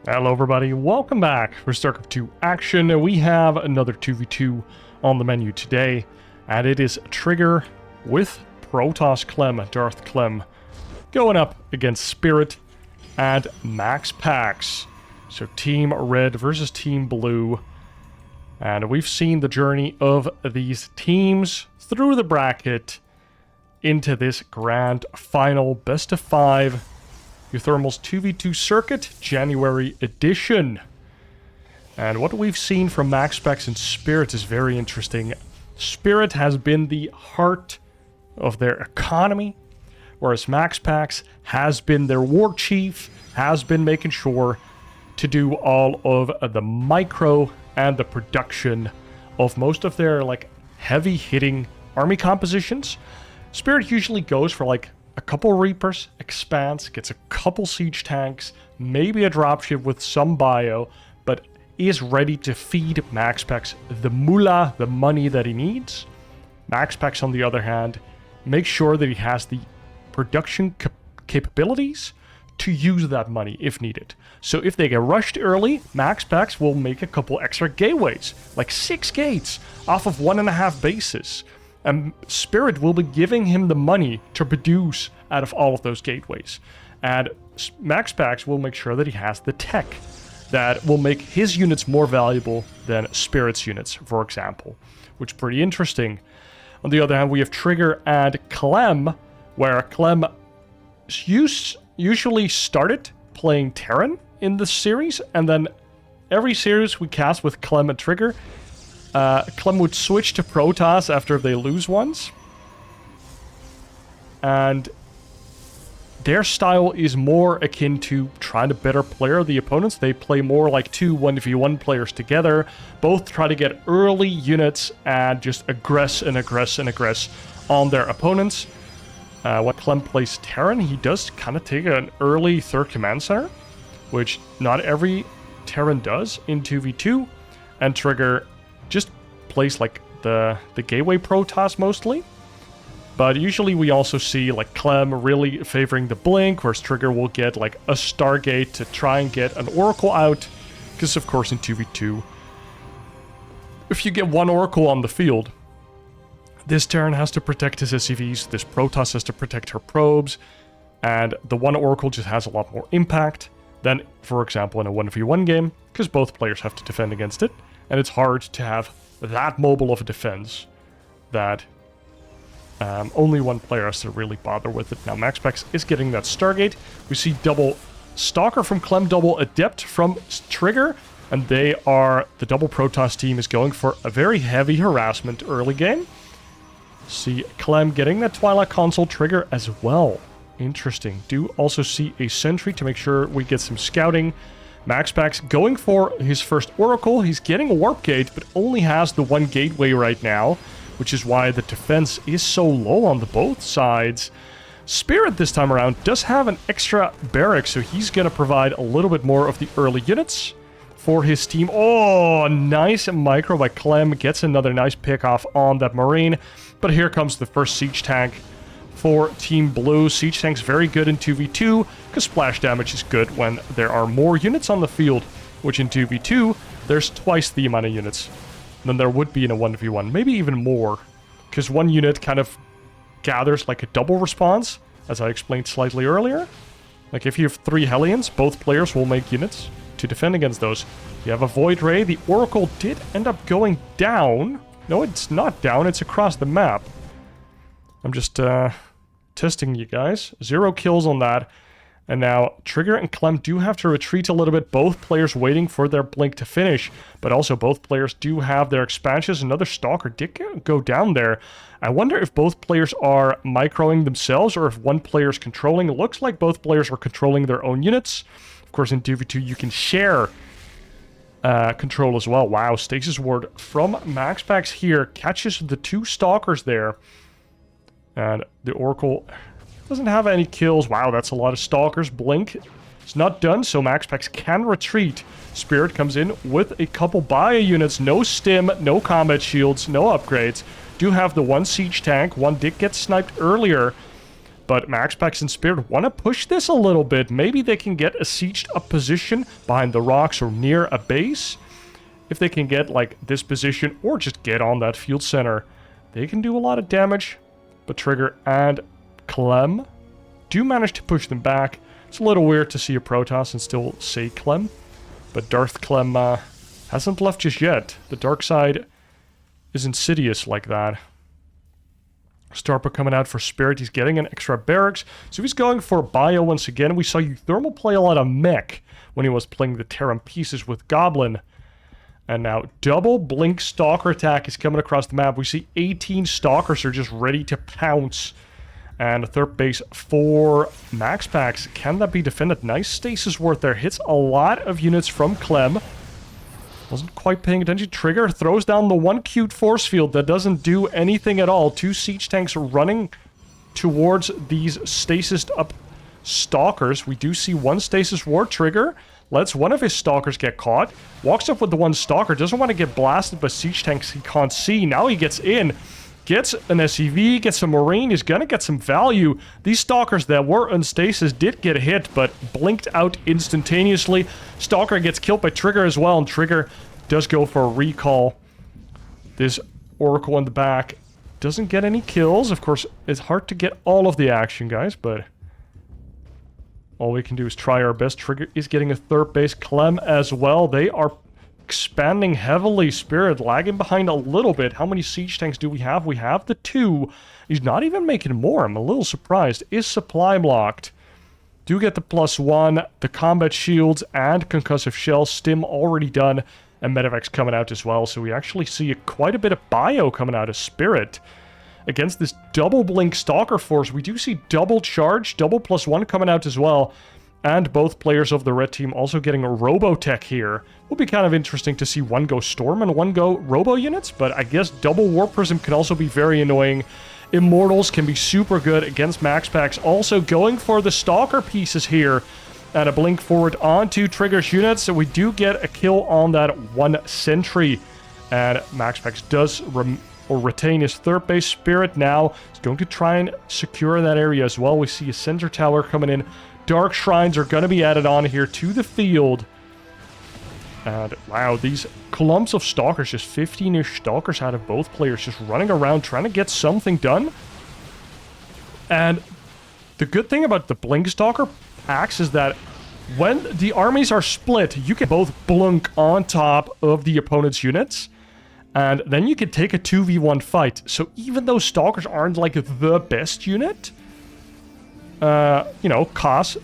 Hello everybody, welcome back for StarCraft 2 action. We have another 2v2 on the menu today, and it is Trigger with Protoss Clem, Darth Clem, going up against Spirit and MaxPax. So Team Red versus Team Blue, and we've seen the journey of these teams through the bracket into this grand final best of 5 uThermal's 2v2 circuit, January edition. And what we've seen from MaxPax and Spirit is very interesting. Spirit has been the heart of their economy, whereas MaxPax has been their war chief, has been making sure to do all of the micro and the production of most of their heavy-hitting army compositions. Spirit usually goes for a couple Reapers, expands, gets a couple siege tanks, maybe a dropship with some bio, but is ready to feed MaxPax the moolah, the money that he needs. MaxPax, on the other hand, makes sure that he has the production capabilities to use that money if needed. So if they get rushed early, MaxPax will make a couple extra gateways, like 6 gates off of 1.5 bases. And Spirit will be giving him the money to produce out of all of those gateways. And MaxPax will make sure that he has the tech that will make his units more valuable than Spirit's units, for example. Which is pretty interesting. On the other hand, we have Trigger and Clem, where Clem usually started playing Terran in the series, and then every series we cast with Clem and Trigger, Clem would switch to Protoss after they lose once. And their style is more akin to trying to better player the opponents. They play more like 2 1v1 players together. Both try to get early units and just aggress on their opponents. When Clem plays Terran, he does kind of take an early 3rd command center, which not every Terran does in 2v2. And Trigger just plays the gateway Protoss mostly. But usually we also see Clem really favoring the blink, whereas Trigger will get a Stargate to try and get an Oracle out. Because of course in 2v2, if you get one Oracle on the field, this Terran has to protect his SCVs, this Protoss has to protect her probes, and the one Oracle just has a lot more impact than, for example, in a 1v1 game, because both players have to defend against it. And it's hard to have that mobile of a defense that only one player has to really bother with it. Now MaxPax is getting that Stargate. We see double Stalker from Clem, double Adept from Trigger. And the double Protoss team is going for a very heavy harassment early game. See Clem getting that Twilight Console, Trigger as well. Interesting. Do also see a Sentry to make sure we get some scouting. MaxPax going for his first Oracle. He's getting a Warp Gate, but only has the 1 gateway right now, which is why the defense is so low on the both sides. Spirit this time around does have an extra barrack, so he's going to provide a little bit more of the early units for his team. Oh, nice micro by Clem. Gets another nice pick off on that Marine. But here comes the first siege tank for Team Blue. Siege tank's very good in 2v2, because splash damage is good when there are more units on the field, which in 2v2, there's twice the amount of units than there would be in a 1v1, maybe even more, because one unit kind of gathers a double response, as I explained slightly earlier. If you have 3 Hellions, both players will make units to defend against those. You have a Void Ray. The Oracle did end up going down. No, it's not down, it's across the map. I'm just testing you guys. 0 kills on that. And now Trigger and Clem do have to retreat a little bit. Both players waiting for their blink to finish. But also both players do have their expansions. Another Stalker did go down there. I wonder if both players are microing themselves or if one player is controlling. It looks like both players are controlling their own units. Of course, in 2v2 you can share control as well. Wow, Stasis Ward from MaxPax here catches the 2 Stalkers there. And the Oracle doesn't have any kills. Wow, that's a lot of Stalkers. Blink is not done, so MaxPax can retreat. Spirit comes in with a couple bio units. No stim, no combat shields, no upgrades. Do have the 1 siege tank. 1 did get sniped earlier. But MaxPax and Spirit want to push this a little bit. Maybe they can get a sieged up position behind the rocks or near a base. If they can get, like, this position or just get on that field center, they can do a lot of damage. But Trigger and Clem do manage to push them back. It's a little weird to see a Protoss and still say Clem. But Darth Clem hasn't left just yet. The dark side is insidious like that. Starper coming out for Spirit. He's getting an extra barracks. So he's going for bio once again. We saw uThermal play a lot of mech when he was playing the Terran pieces with Goblin. And now double blink stalker attack is coming across the map. We see 18 stalkers are just ready to pounce. And a third base for MaxPax. Can that be defended? Nice stasis ward there. Hits a lot of units from Clem. Wasn't quite paying attention. Trigger throws down the one cute force field that doesn't do anything at all. 2 siege tanks running towards these stasis up stalkers. We do see one stasis ward. Trigger lets one of his stalkers get caught. Walks up with the one stalker. Doesn't want to get blasted by siege tanks he can't see. Now he gets in. Gets an SCV, gets a Marine, he's gonna get some value. These stalkers that were on stasis did get hit, but blinked out instantaneously. Stalker gets killed by Trigger as well, and Trigger does go for a recall. This Oracle in the back doesn't get any kills. Of course, it's hard to get all of the action, guys, but all we can do is try our best. Trigger is getting a third base. Clem as well. They are expanding heavily. Spirit lagging behind a little bit. How many siege tanks do we have? We have the 2. He's not even making more. I'm a little surprised. Is supply blocked? Do get the +1, the combat shields, and concussive shell. Stim already done, and Medivacs coming out as well. So we actually see quite a bit of bio coming out of Spirit. Against this double blink stalker force, we do see double charge, double +1 coming out as well. And both players of the red team also getting a Robotech here. Will be kind of interesting to see one go Storm and one go Robo units, but I guess double Warp Prism can also be very annoying. Immortals can be super good against MaxPax. Also going for the Stalker pieces here. And a blink forward onto Trigger's units, so we do get a kill on that one sentry. And MaxPax does retain his third base. Spirit now is going to try and secure that area as well. We see a center tower coming in. Dark Shrines are going to be added on here to the field. And wow, these clumps of stalkers, just 15-ish stalkers out of both players, just running around trying to get something done. And the good thing about the Blink Stalker packs is that when the armies are split, you can both blunk on top of the opponent's units. And then you can take a 2v1 fight. So even though stalkers aren't like the best unit, you know, cost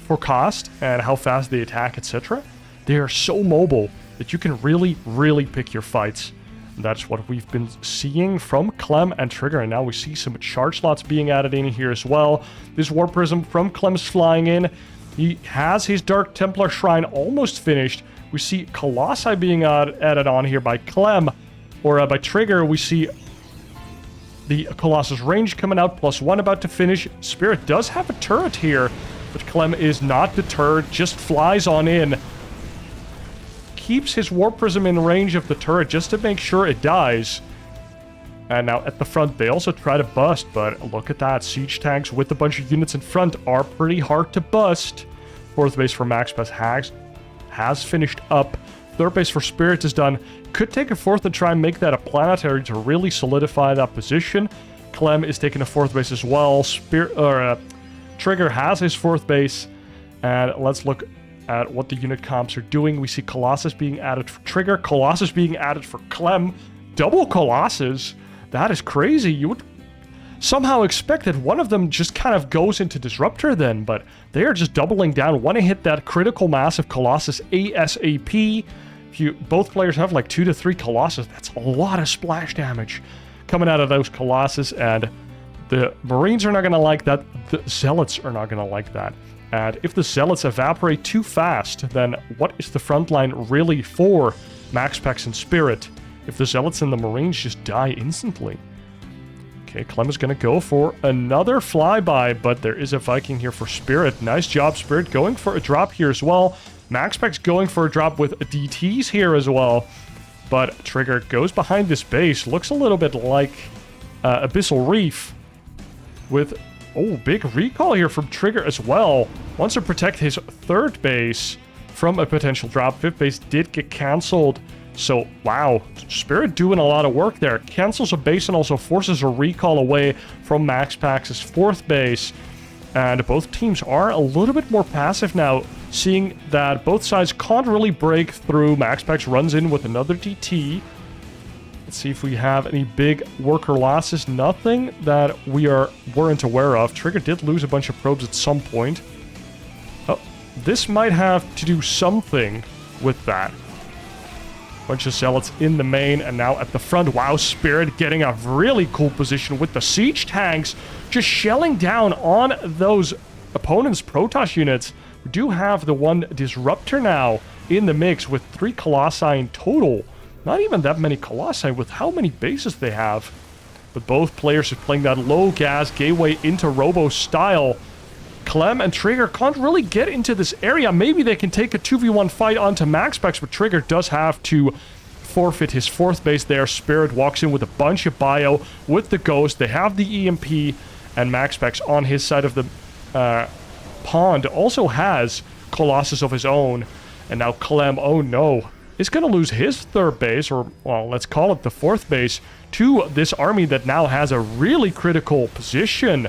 and how fast they attack, etc. They are so mobile that you can really pick your fights. And that's what we've been seeing from Clem and Trigger, and now we see some charge slots being added in here as well. This Warp Prism from Clem's flying in. He has his Dark Templar Shrine almost finished. We see Colossi being added on here by Clem, or by Trigger. We see the Colossus range coming out, +1 about to finish. Spirit does have a turret here, but Clem is not deterred, just flies on in. Keeps his Warp Prism in range of the turret just to make sure it dies. And now at the front, they also try to bust, but look at that. Siege tanks with a bunch of units in front are pretty hard to bust. Fourth base for MaxPax has finished up. Third base for Spirit is done. Could take a fourth and try and make that a planetary to really solidify that position. Clem is taking a fourth base as well. Trigger has his fourth base. And let's look at what the unit comps are doing. We see Colossus being added for Trigger. Colossus being added for Clem. Double Colossus. That is crazy. You would somehow expect that one of them just kind of goes into Disruptor then, but they are just doubling down. Want to hit that critical mass of Colossus ASAP. If both players have like 2 to 3 Colossus, that's a lot of splash damage coming out of those Colossus, and the Marines are not going to like that. The Zealots are not going to like that. And if the Zealots evaporate too fast, then what is the front line really for MaxPax and Spirit if the Zealots and the Marines just die instantly? Okay, Clem is going to go for another flyby, but there is a Viking here for Spirit. Nice job, Spirit, going for a drop here as well. MaxPax going for a drop with DTs here as well. But Trigger goes behind this base. Looks a little bit like Abyssal Reef with Oh, big recall here from Trigger as well. Wants to protect his 3rd base from a potential drop. 5th base did get cancelled. So, wow. Spirit doing a lot of work there. Cancels a base and also forces a recall away from MaxPax's 4th base. And both teams are a little bit more passive now, seeing that both sides can't really break through. MaxPax runs in with another DT. Let's see if we have any big worker losses. Nothing that we weren't aware of. Trigger did lose a bunch of probes at some point. Oh, this might have to do something with that. Bunch of zealots in the main and now at the front. Wow, Spirit getting a really cool position with the siege tanks just shelling down on those opponents' Protoss units. We do have the 1 disruptor now in the mix with 3 Colossi in total. Not even that many Colossi with how many bases they have. But both players are playing that low gas gateway into Robo style. Clem and Trigger can't really get into this area. Maybe they can take a 2v1 fight onto MaxPax, but Trigger does have to forfeit his 4th base there. Spirit walks in with a bunch of bio with the Ghost. They have the EMP, and MaxPax on his side of the pond also has Colossus of his own. And now Clem, oh no, is going to lose his 3rd base, or, well, let's call it the 4th base, to this army that now has a really critical position.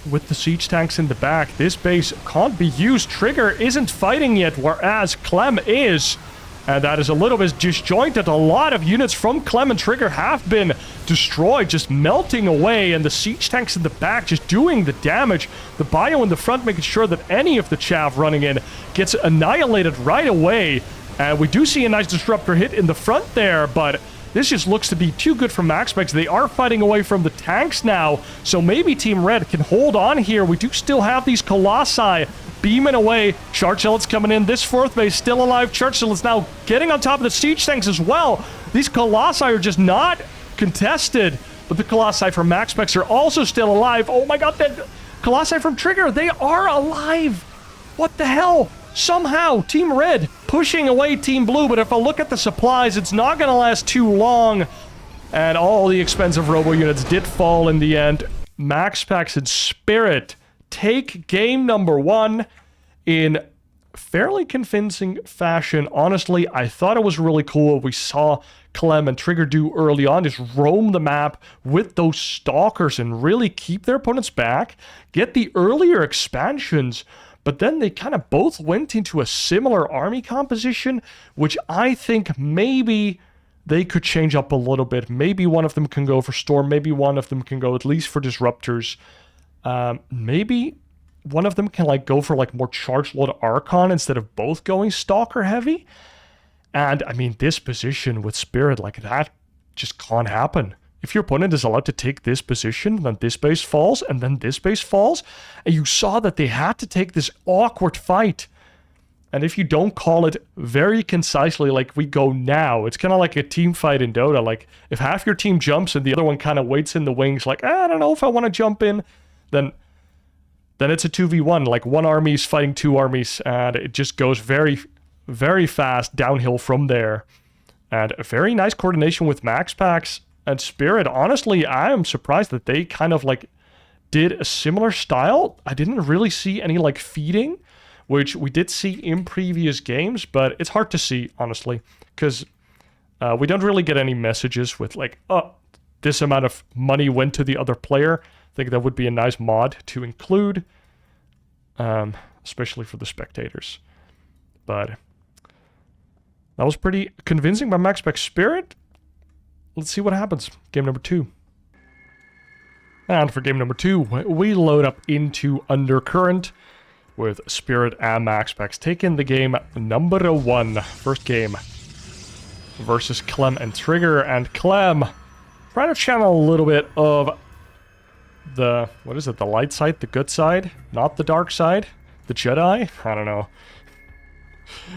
With the siege tanks in the back, this base can't be used. Trigger isn't fighting yet, whereas Clem is. And that is a little bit disjointed. A lot of units from Clem and Trigger have been destroyed, just melting away. And the siege tanks in the back just doing the damage. The bio in the front making sure that any of the chaff running in gets annihilated right away. And we do see a nice disruptor hit in the front there, but this just looks to be too good for MaxPax. They are fighting away from the tanks now, so maybe Team Red can hold on here. We do still have these Colossi beaming away. Charge Zealots coming in. This 4th base still alive. Charge Zealots now getting on top of the siege tanks as well. These Colossi are just not contested, but the Colossi from MaxPax are also still alive. Oh my god, that Colossi from Trigger, they are alive! What the hell? Somehow, Team Red pushing away Team Blue, but if I look at the supplies, it's not going to last too long. And all the expensive robo units did fall in the end. MaxPax and Spirit take game number 1 in fairly convincing fashion. Honestly, I thought it was really cool what we saw Clem and Trigger do early on, just roam the map with those stalkers and really keep their opponents back, get the earlier expansions. But then they kind of both went into a similar army composition, which I think maybe they could change up a little bit. Maybe one of them can go for Storm. Maybe one of them can go at least for Disruptors. Maybe one of them can like go for like more Charge Load Archon instead of both going Stalker heavy. And I mean, this position with Spirit, like that just can't happen. If your opponent is allowed to take this position, then this base falls, and then this base falls. And you saw that they had to take this awkward fight. And if you don't call it very concisely like we go now, it's kind of like a team fight in Dota. Like, if half your team jumps and the other one kind of waits in the wings, like, I don't know if I want to jump in, then it's a 2v1. Like, one army is fighting 2 armies, and it just goes very, very fast downhill from there. And a very nice coordination with MaxPax and Spirit. Honestly, I am surprised that they kind of like did a similar style. I didn't really see any like feeding, which we did see in previous games, but it's hard to see, honestly, because we don't really get any messages with like, oh, this amount of money went to the other player. I think that would be a nice mod to include, especially for the spectators. But that was pretty convincing by MaxPax Spirit. Let's see what happens. Game number 2. And for game number 2, we load up into Undercurrent with Spirit and MaxPax taking the game number 1. First game versus Clem and Trigger. And Clem trying to channel a little bit of the, what is it, the light side, the good side, not the dark side, the Jedi? I don't know.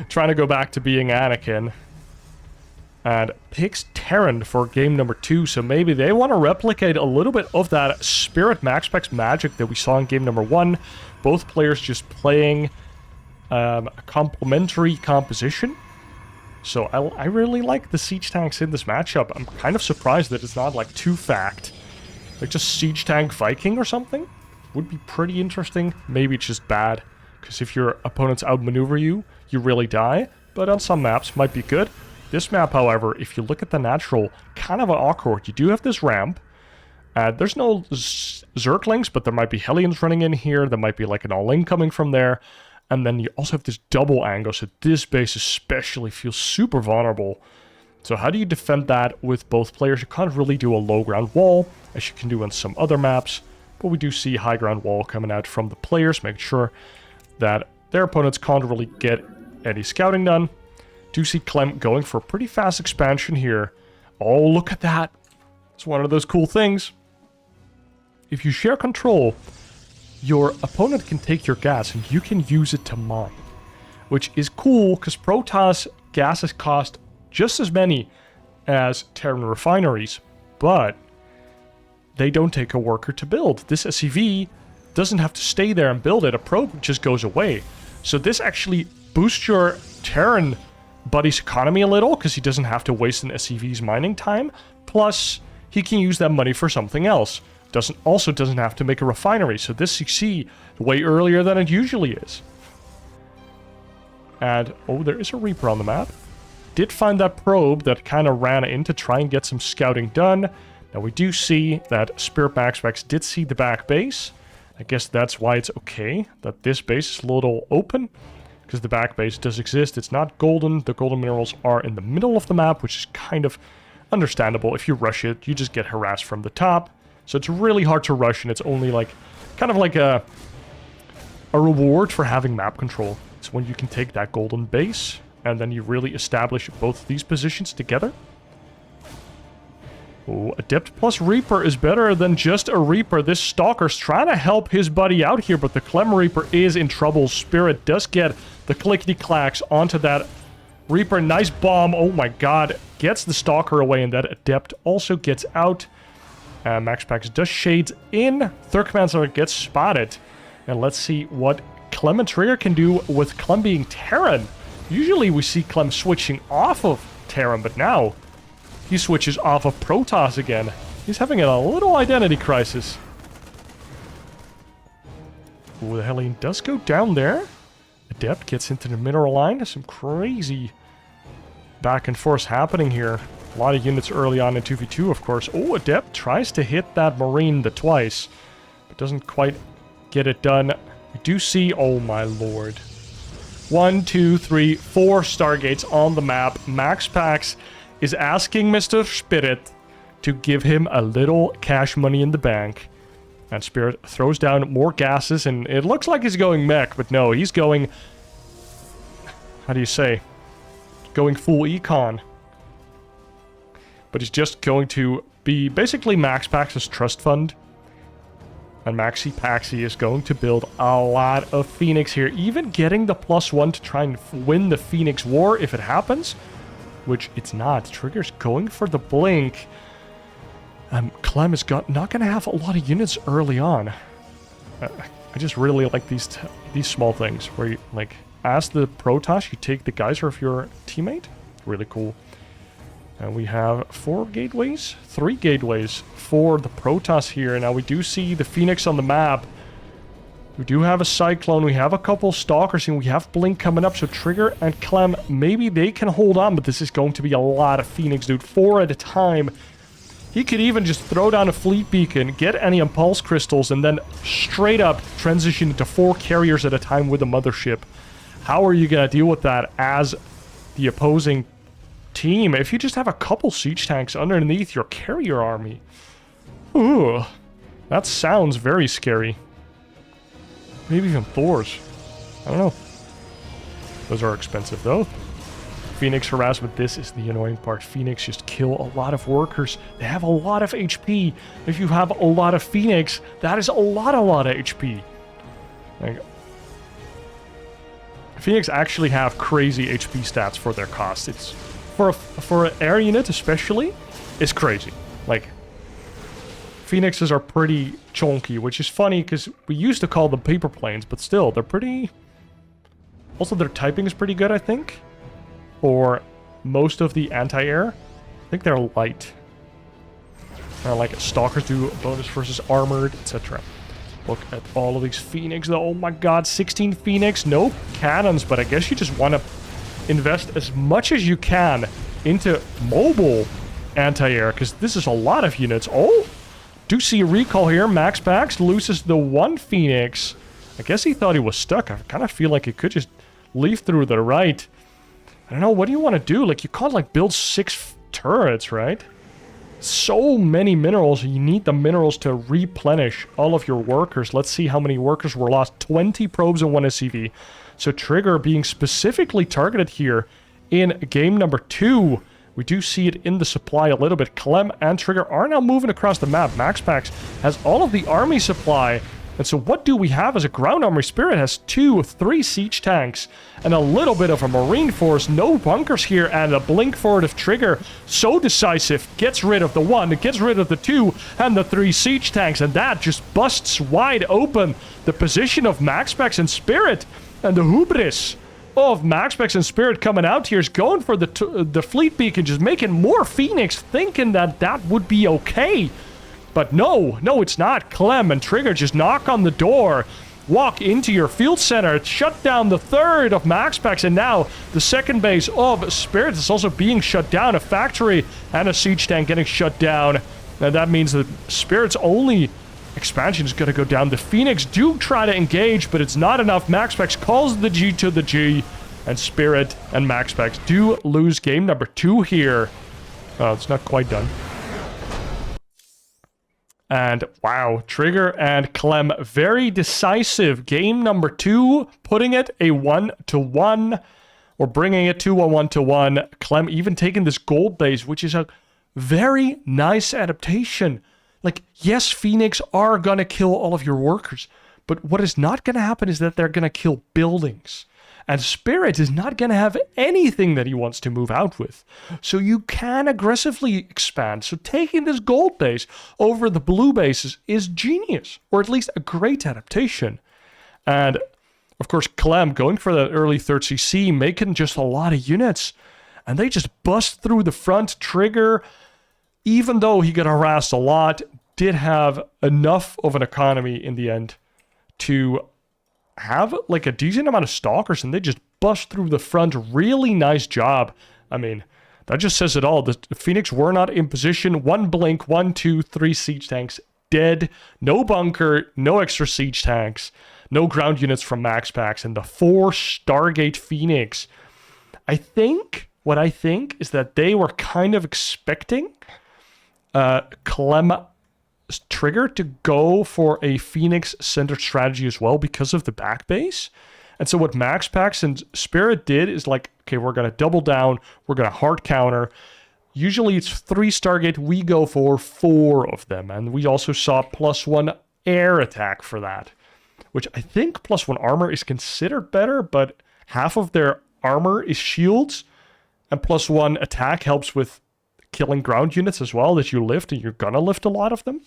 Trying to go back to being Anakin. And picks Terran for game number 2, so maybe they want to replicate a little bit of that Spirit MaxPax magic that we saw in game number 1. Both players just playing a complementary composition. So I really like the siege tanks in this matchup. I'm kind of surprised that it's not like 2 fact. Like just Siege Tank Viking or something? Would be pretty interesting. Maybe it's just bad. Because if your opponents outmaneuver you, you really die. But on some maps, might be good. This map, however, if you look at the natural, kind of awkward. You do have this ramp. There's no Zerglings, but there might be Hellions running in here. There might be like an all-in coming from there. And then you also have this double angle, so this base especially feels super vulnerable. So how do you defend that with both players? You can't really do a low ground wall, as you can do on some other maps. But we do see high ground wall coming out from the players, making sure that their opponents can't really get any scouting done. Do see Clem going for a pretty fast expansion here. Oh, look at that. It's one of those cool things. If you share control, your opponent can take your gas and you can use it to mine. Which is cool, because Protoss gases cost just as many as Terran refineries, but they don't take a worker to build. This SCV doesn't have to stay there and build it. A probe just goes away. So this actually boosts your Terran buddy's economy a little, because he doesn't have to waste an SCV's mining time. Plus, he can use that money for something else. Also doesn't have to make a refinery, so this CC way earlier than it usually is. And, oh, there is a Reaper on the map. Did find that probe that kind of ran in to try and get some scouting done. Now we do see that Spirit MaxPax did see the back base. I guess that's why it's okay that this base is a little open, because the back base does exist. It's not golden. The golden minerals are in the middle of the map, which is kind of understandable. If you rush it, you just get harassed from the top. So it's really hard to rush, and it's only like, kind of like a reward for having map control. It's when you can take that golden base, and then you really establish both these positions together. Oh, Adept plus Reaper is better than just a Reaper. This Stalker's trying to help his buddy out here, but the Clem Reaper is in trouble. Spirit does get the clickety-clacks onto that Reaper. Nice bomb. Oh my god. Gets the Stalker away, and that Adept also gets out. MaxPax does shades in. Third Command Center gets spotted. And let's see what Clem and Trigger can do with Clem being Terran. Usually we see Clem switching off of Terran, but now he switches off of Protoss again. He's having a little identity crisis. Ooh, the Hellion does go down there. Adept gets into the mineral line. There's some crazy back and forth happening here. A lot of units early on in 2v2, of course. Oh, Adept tries to hit that Marine twice, but doesn't quite get it done. We do see, oh my lord. 1, 2, 3, 4 Stargates on the map. MaxPax is asking Mr. Spirit to give him a little cash money in the bank. And Spirit throws down more gases, and it looks like he's going mech, but no, he's going... How do you say? Going full econ. But he's just going to be basically MaxPax's trust fund. And Maxi Paxi is going to build a lot of Phoenix here. Even getting the +1 to try and win the Phoenix War if it happens. Which it's not. Trigger's going for the blink. Clem is not going to have a lot of units early on. I just really like these small things. Where you, like, as the Protoss, you take the geyser of your teammate. Really cool. And we have 3 gateways for the Protoss here. Now we do see the Phoenix on the map. We do have a Cyclone, we have a couple Stalkers, and we have Blink coming up. So Trigger and Clem, maybe they can hold on, but this is going to be a lot of Phoenix, dude. 4 at a time. He could even just throw down a Fleet Beacon, get any Impulse Crystals, and then straight up transition into 4 carriers at a time with a Mothership. How are you going to deal with that as the opposing team if you just have a couple siege tanks underneath your carrier army? Ooh, that sounds very scary. Maybe even Thor's. I don't know. Those are expensive though. Phoenix harassment, this is the annoying part. Phoenix just kill a lot of workers. They have a lot of HP. If you have a lot of Phoenix, that is a lot of HP. Like, Phoenix actually have crazy HP stats for their cost. It's for an air unit especially, it's crazy. Like, Phoenixes are pretty chunky, which is funny because we used to call them paper planes, but still, they're pretty... Also, their typing is pretty good, I think. For most of the anti-air. I think they're light. Like Stalkers do bonus versus armored, etc. Look at all of these Phoenix though. Oh my god, 16 Phoenix, no cannons, but I guess you just want to invest as much as you can into mobile anti-air, because this is a lot of units. Oh, do see a recall here. MaxPax loses the one Phoenix. I guess he thought he was stuck. I kind of feel like he could just leave through the right. I don't know, what do you want to do? Like, you can't, like, build 6 turrets, right? So many minerals. You need the minerals to replenish all of your workers. Let's see how many workers were lost. 20 probes and 1 SCV. So Trigger being specifically targeted here in game number 2. We do see it in the supply a little bit. Clem and Trigger are now moving across the map. MaxPax has all of the army supply. And so what do we have as a ground army? Spirit has 2 of 3 siege tanks and a little bit of a marine force. No bunkers here, and a blink forward of Trigger. So decisive. Gets rid of the 1, gets rid of the 2, and the 3 siege tanks. And that just busts wide open the position of MaxPax and Spirit. And the hubris of MaxPax and Spirit coming out here is going for the fleet beacon, just making more Phoenix, thinking that that would be okay. But no, it's not. Clem and Trigger just knock on the door, walk into your field center, shut down the 3rd of MaxPax, and now the 2nd base of Spirit is also being shut down. A factory and a siege tank getting shut down. And that means that Spirit's only expansion is going to go down. The Phoenix do try to engage, but it's not enough. MaxPax calls the G to the G, and Spirit and MaxPax do lose game number 2 here. Oh, it's not quite done. And wow, Trigger and Clem, very decisive. Game number 2, putting it a 1-1, or bringing it to a 1-1. Clem even taking this gold base, which is a very nice adaptation. Like, yes, Phoenix are gonna kill all of your workers, but what is not gonna happen is that they're gonna kill buildings. And Spirit is not going to have anything that he wants to move out with. So you can aggressively expand. So taking this gold base over the blue bases is genius. Or at least a great adaptation. And, of course, Clem going for that early 3rd CC, making just a lot of units. And they just bust through the front. Trigger, even though he got harassed a lot, did have enough of an economy in the end to have like a decent amount of stalkers, and they just bust through the front. Really nice job. I mean, that just says it all. The Phoenix were not in position. 1 blink, 1, 2, 3 siege tanks dead. No bunker, no extra siege tanks, no ground units from MaxPax, and the 4 Stargate Phoenix. What I think is that they were kind of expecting Clem Trigger to go for a Phoenix-centered strategy as well because of the back base. And so what MaxPax and Spirit did is like, okay, we're going to double down, we're going to hard counter. Usually it's 3 Stargate, we go for 4 of them. And we also saw +1 air attack for that, which I think +1 armor is considered better, but half of their armor is shields, and +1 attack helps with killing ground units as well that you lift, and you're gonna lift a lot of them.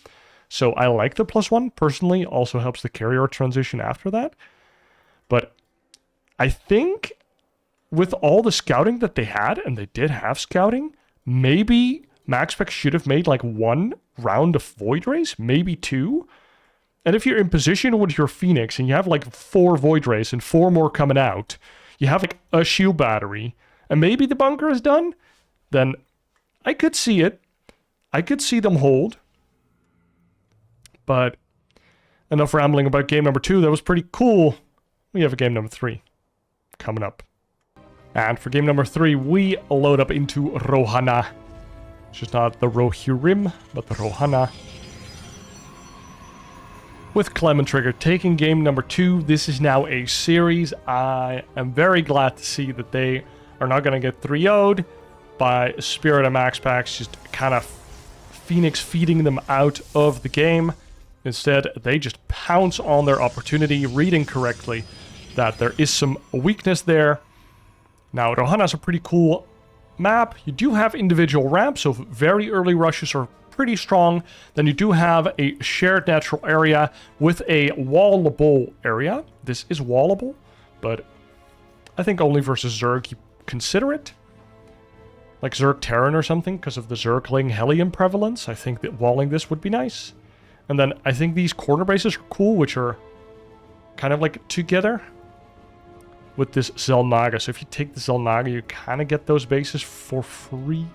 So I like the +1 personally. Also helps the carrier transition after that. But I think with all the scouting that they had, and they did have scouting, maybe MaxPax should have made like 1 round of Void Rays, maybe 2. And if you're in position with your Phoenix and you have like 4 Void Rays and 4 more coming out, you have like a shield battery, and maybe the bunker is done, then I could see it. I could see them hold. But enough rambling about game number 2. That was pretty cool. We have a game number 3 coming up. And for game number 3, we load up into Rohana. Which is not the Rohirrim, but the Rohana. With Clem and Trigger taking game number 2. This is now a series. I am very glad to see that they are not going to get 3-0'd by Spirit and MaxPax, just kind of Phoenix feeding them out of the game. Instead, they just pounce on their opportunity, reading correctly that there is some weakness there. Now, Rohana's a pretty cool map. You do have individual ramps, so very early rushes are pretty strong. Then you do have a shared natural area with a wallable area. This is wallable, but I think only versus Zerg you consider it. like Zerg Terran or something, because of the Zergling Hellion prevalence. I think that walling this would be nice. And then I think these corner bases are cool, which are kind of like together with this Zelnaga. So if you take the Zelnaga, you kind of get those bases for free.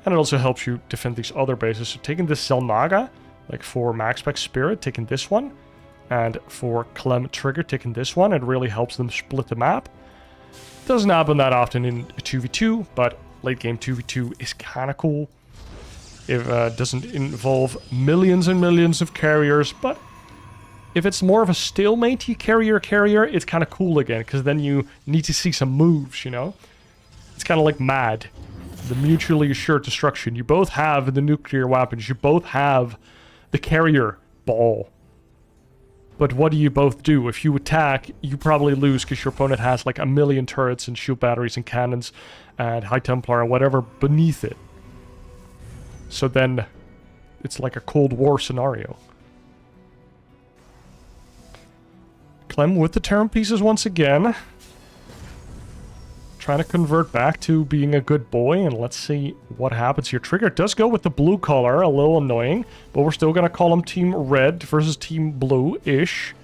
And it also helps you defend these other bases. So taking this Zelnaga, like for MaxPax Spirit, taking this one, and for Clem Trigger, taking this one, it really helps them split the map. Doesn't happen that often in 2v2, but late game 2v2 is kind of cool. It doesn't involve millions and millions of carriers, but if it's more of a stalemate, you carry your carrier, it's kind of cool again, because then you need to see some moves, you know? It's kind of like MAD, the mutually assured destruction. You both have the nuclear weapons, you both have the carrier ball. But what do you both do? If you attack, you probably lose because your opponent has like a million turrets and shield batteries and cannons and High Templar and whatever beneath it. So then it's like a Cold War scenario. Clem with the Terran pieces once again. Trying to convert back to being a good boy, and let's see what happens here. Trigger does go with the blue color, a little annoying, but we're still going to call him Team Red versus Team Blue-ish.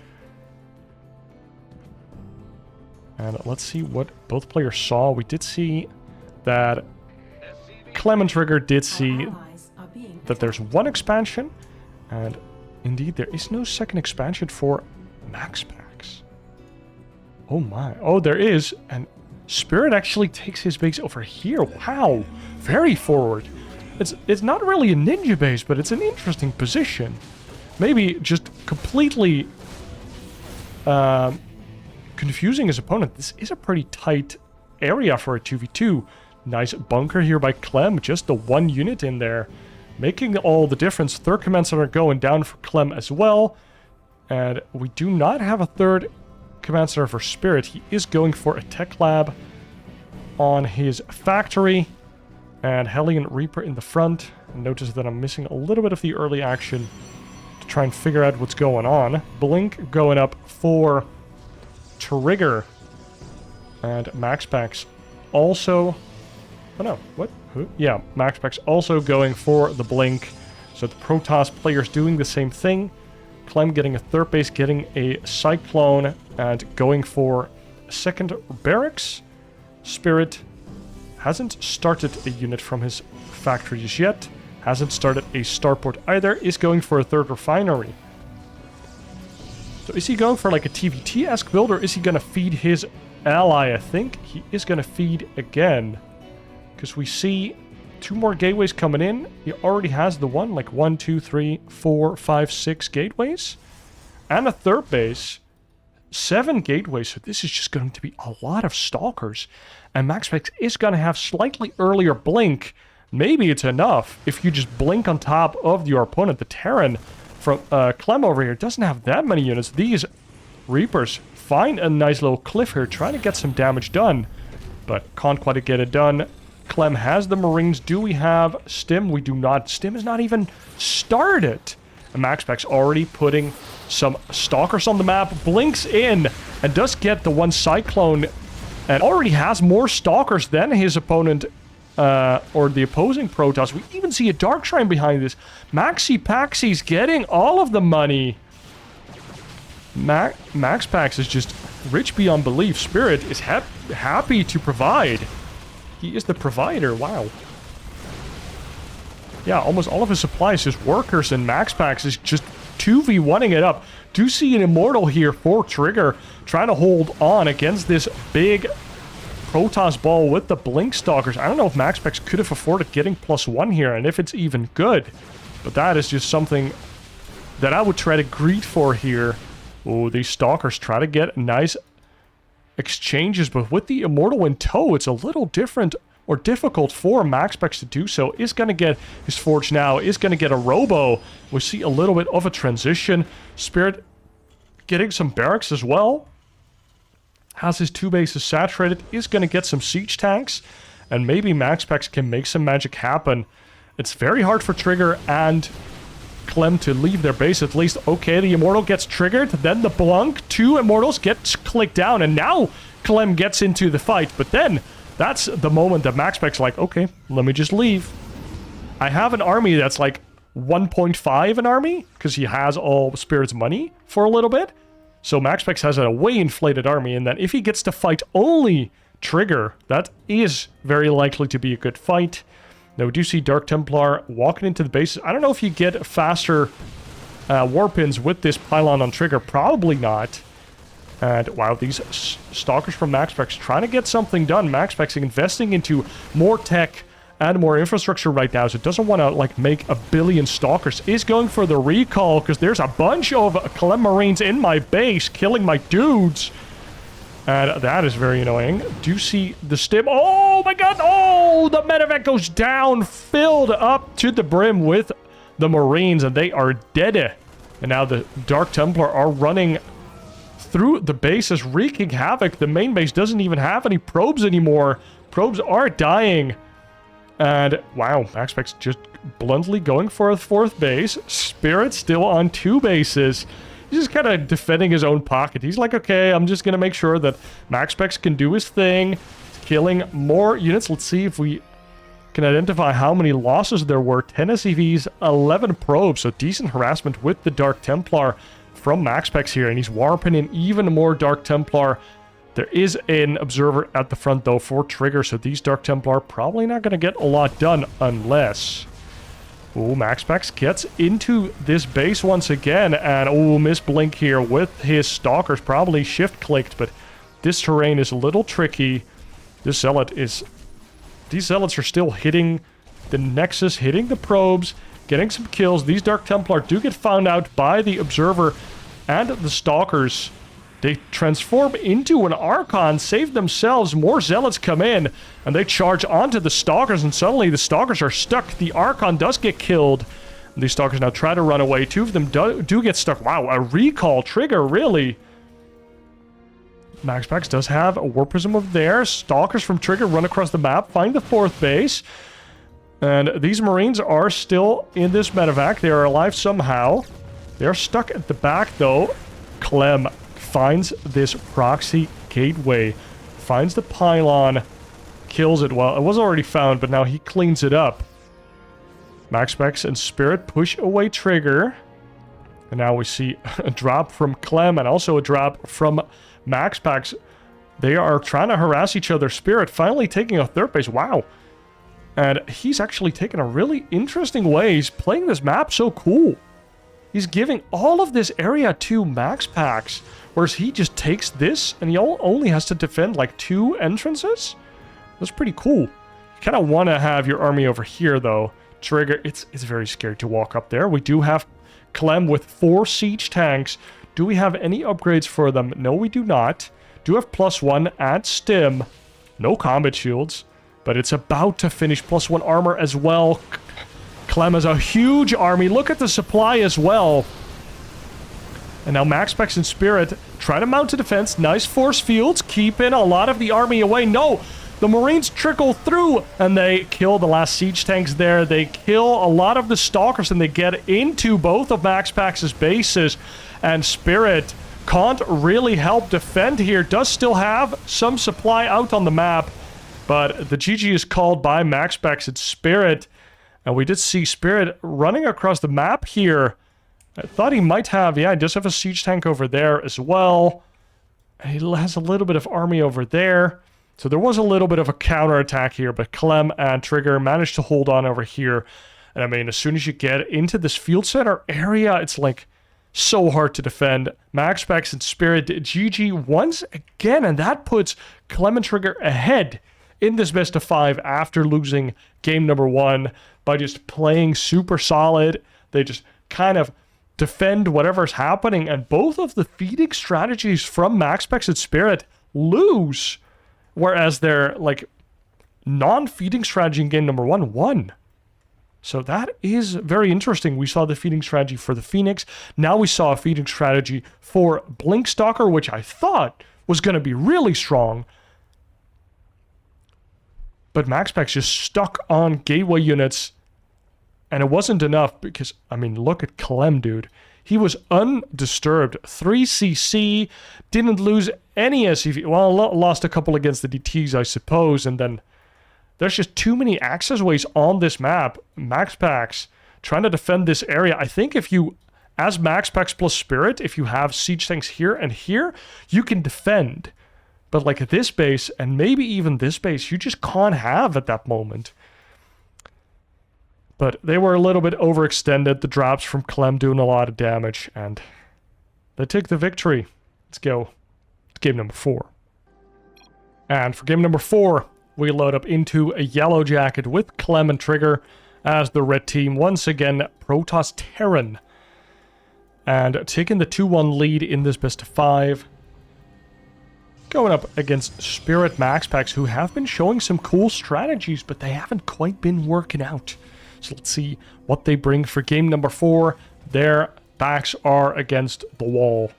And let's see what both players saw. We did see that Clem and Trigger did see that there's one expansion, and indeed there is no second expansion for MaxPax. Oh my. Oh, there is, and Spirit actually takes his base over here. Wow. Very forward. It's not really a ninja base, but it's an interesting position. Maybe just completely confusing his opponent. This is a pretty tight area for a 2v2. Nice bunker here by Clem. Just the one unit in there, making all the difference. Third command center going down for Clem as well. And we do not have a third command center for Spirit. He is going for a tech lab on his factory. And Hellion Reaper in the front. And notice that I'm missing a little bit of the early action to try and figure out what's going on. Blink going up for Trigger. And MaxPax also... Oh no, what? Who? Yeah, MaxPax also going for the Blink. So the Protoss players doing the same thing. Clem getting a third base, getting a Cyclone, and going for a second barracks. Spirit hasn't started a unit from his factories yet. Hasn't started a starport either. Is going for a third refinery. So is he going for like a TVT-esque build, or is he going to feed his ally? I think he is going to feed again. Because we see two more gateways coming in. He already has the one, like 1, 2, 3, 4, 5, 6 gateways. And a third base. 7 gateways, so this is just going to be a lot of stalkers. And MaxPax is going to have slightly earlier blink. Maybe it's enough if you just blink on top of your opponent. The Terran from Clem over here doesn't have that many units. These Reapers find a nice little cliff here, trying to get some damage done. But can't quite get it done. Clem has the Marines. Do we have Stim? We do not. Stim is not even started. And MaxPax already putting some stalkers on the map. Blinks in and does get the one Cyclone. And already has more stalkers than his opponent or the opposing Protoss. We even see a Dark Shrine behind this. MaxiPaxi's getting all of the money. MaxPax is just rich beyond belief. Spirit is happy to provide. He is the provider, wow. Yeah, almost all of his supplies, his workers, and MaxPax is just 2v1ing it up. Do see an Immortal here for Trigger, trying to hold on against this big Protoss ball with the Blink Stalkers. I don't know if MaxPax could have afforded getting +1 here, and if it's even good. But that is just something that I would try to greed for here. Oh, these Stalkers try to get nice exchanges, but with the Immortal in tow, it's a little different or difficult for MaxPax to do so. Is going to get his Forge now, is going to get a Robo. We see a little bit of a transition. Spirit getting some barracks as well. Has his 2 bases saturated, is going to get some siege tanks, and maybe MaxPax can make some magic happen. It's very hard for Trigger and Clem to leave their base at least. Okay, the Immortal gets triggered, then the Blunk. 2 Immortals get clicked down, and now Clem gets into the fight. But then, that's the moment that MaxPax's like, okay, let me just leave. I have an army that's like 1.5 an army, because he has all Spirit's money for a little bit. So MaxPax has a way inflated army, and then if he gets to fight only Trigger, that is very likely to be a good fight. Now we do see Dark Templar walking into the bases. I don't know if you get faster warpins with this pylon on Trigger. Probably not. And wow, these Stalkers from MaxPax trying to get something done. MaxPax investing into more tech and more infrastructure right now, so it doesn't want to like make a billion Stalkers. Is going for the recall because there's a bunch of Clem Marines in my base killing my dudes, and that is very annoying. Do you see the stim? Oh my god! Oh, the medevac goes down, filled up to the brim with the Marines, and they are dead. And now the Dark Templar are running through the bases, wreaking havoc. The main base doesn't even have any probes anymore. Probes are dying. And wow, MaxPax just bluntly going for a 4th base. Spirit still on 2 bases. He's just kind of defending his own pocket. He's like, okay, I'm just going to make sure that MaxPax can do his thing. Killing more units. Let's see if we can identify how many losses there were. 10 SCVs, 11 probes. So decent harassment with the Dark Templar from MaxPax here. And he's warping in even more Dark Templar. There is an observer at the front, though, for Trigger, so these Dark Templar are probably not going to get a lot done unless... Oh, MaxPax gets into this base once again, and oh, misblink here with his Stalkers. Probably shift-clicked, but this terrain is a little tricky. This Zealot is... These Zealots are still hitting the Nexus, hitting the probes, getting some kills. These Dark Templar do get found out by the observer and the Stalkers. They transform into an Archon, save themselves, more Zealots come in, and they charge onto the Stalkers, and suddenly the Stalkers are stuck. The Archon does get killed. And these Stalkers now try to run away. 2 of them do get stuck. Wow, a recall Trigger, really? MaxPax does have a War Prism over there. Stalkers from Trigger run across the map, find the 4th base. And these Marines are still in this medevac. They are alive somehow. They are stuck at the back, though. Clem finds this proxy gateway, finds the pylon, kills it. Well, it was already found, but now he cleans it up. MaxPax and Spirit push away Trigger. And now we see a drop from Clem and also a drop from MaxPax. They are trying to harass each other. Spirit finally taking a 3rd base. Wow. And he's actually taken a really interesting way. He's playing this map so cool. He's giving all of this area to MaxPax, whereas he just takes this and he only has to defend like 2 entrances. That's pretty cool. You kind of want to have your army over here, though. Trigger, it's very scary to walk up there. We do have Clem with 4 siege tanks. Do we have any upgrades for them? No, we do not. Do have +1 at stim. No combat shields, but it's about to finish. +1 armor as well. Clem has a huge army. Look at the supply as well. And now MaxPax and Spirit try to mount a defense. Nice force fields, keeping a lot of the army away. No, the Marines trickle through, and they kill the last siege tanks there. They kill a lot of the Stalkers, and they get into both of MaxPax's bases. And Spirit can't really help defend here. Does still have some supply out on the map, but the GG is called by MaxPax and Spirit. And we did see Spirit running across the map here. I thought he might have... Yeah, he does have a siege tank over there as well. He has a little bit of army over there. So there was a little bit of a counterattack here, but Clem and Trigger managed to hold on over here. And I mean, as soon as you get into this field center area, it's like so hard to defend. MaxPax and Spirit GG once again, and that puts Clem and Trigger ahead in this best of 5 after losing game number 1 by just playing super solid. They just kind of defend whatever's happening, and both of the feeding strategies from MaxPax and Spirit lose, whereas their like non-feeding strategy in game number 1 won. So that is very interesting. We saw the feeding strategy for the Phoenix. Now we saw a feeding strategy for Blinkstalker, which I thought was going to be really strong. But MaxPax just stuck on gateway units, and it wasn't enough because, I mean, look at Clem, dude. he was undisturbed. 3 CC, didn't lose any SCV. Well, lost a couple against the DTs, I suppose, and then there's just too many access ways on this map. MaxPax trying to defend this area. I think if you, as MaxPax plus Spirit, if you have siege tanks here and here, you can defend. But like this base, and maybe even this base, you just can't have at that moment. But they were a little bit overextended. The drops from Clem doing a lot of damage, and they take the victory. Let's go to game number 4. And for game number 4, we load up into a Yellowjacket with Clem and Trigger as the red team. Once again, Protoss Terran. And taking the 2-1 lead in this best of 5. Going up against Spirit MaxPax, who have been showing some cool strategies, but they haven't quite been working out. So let's see what they bring for game number 4. Their backs are against the wall,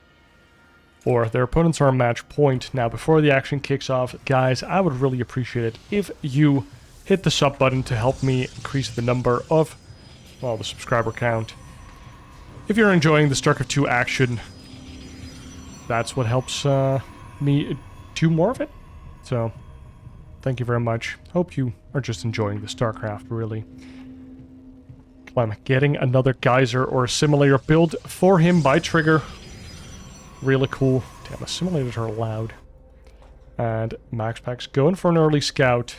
or their opponents are on match point. Now, before the action kicks off, guys, I would really appreciate it if you hit the sub button to help me increase the number of, well, the subscriber count. If you're enjoying the StarCraft 2 action, that's what helps me do more of it. So, thank you very much. Hope you are just enjoying the StarCraft, really. Clem getting another Geyser or Assimilator build for him by Trigger. Really cool. Damn, Assimilators are loud. And MaxPax going for an early scout.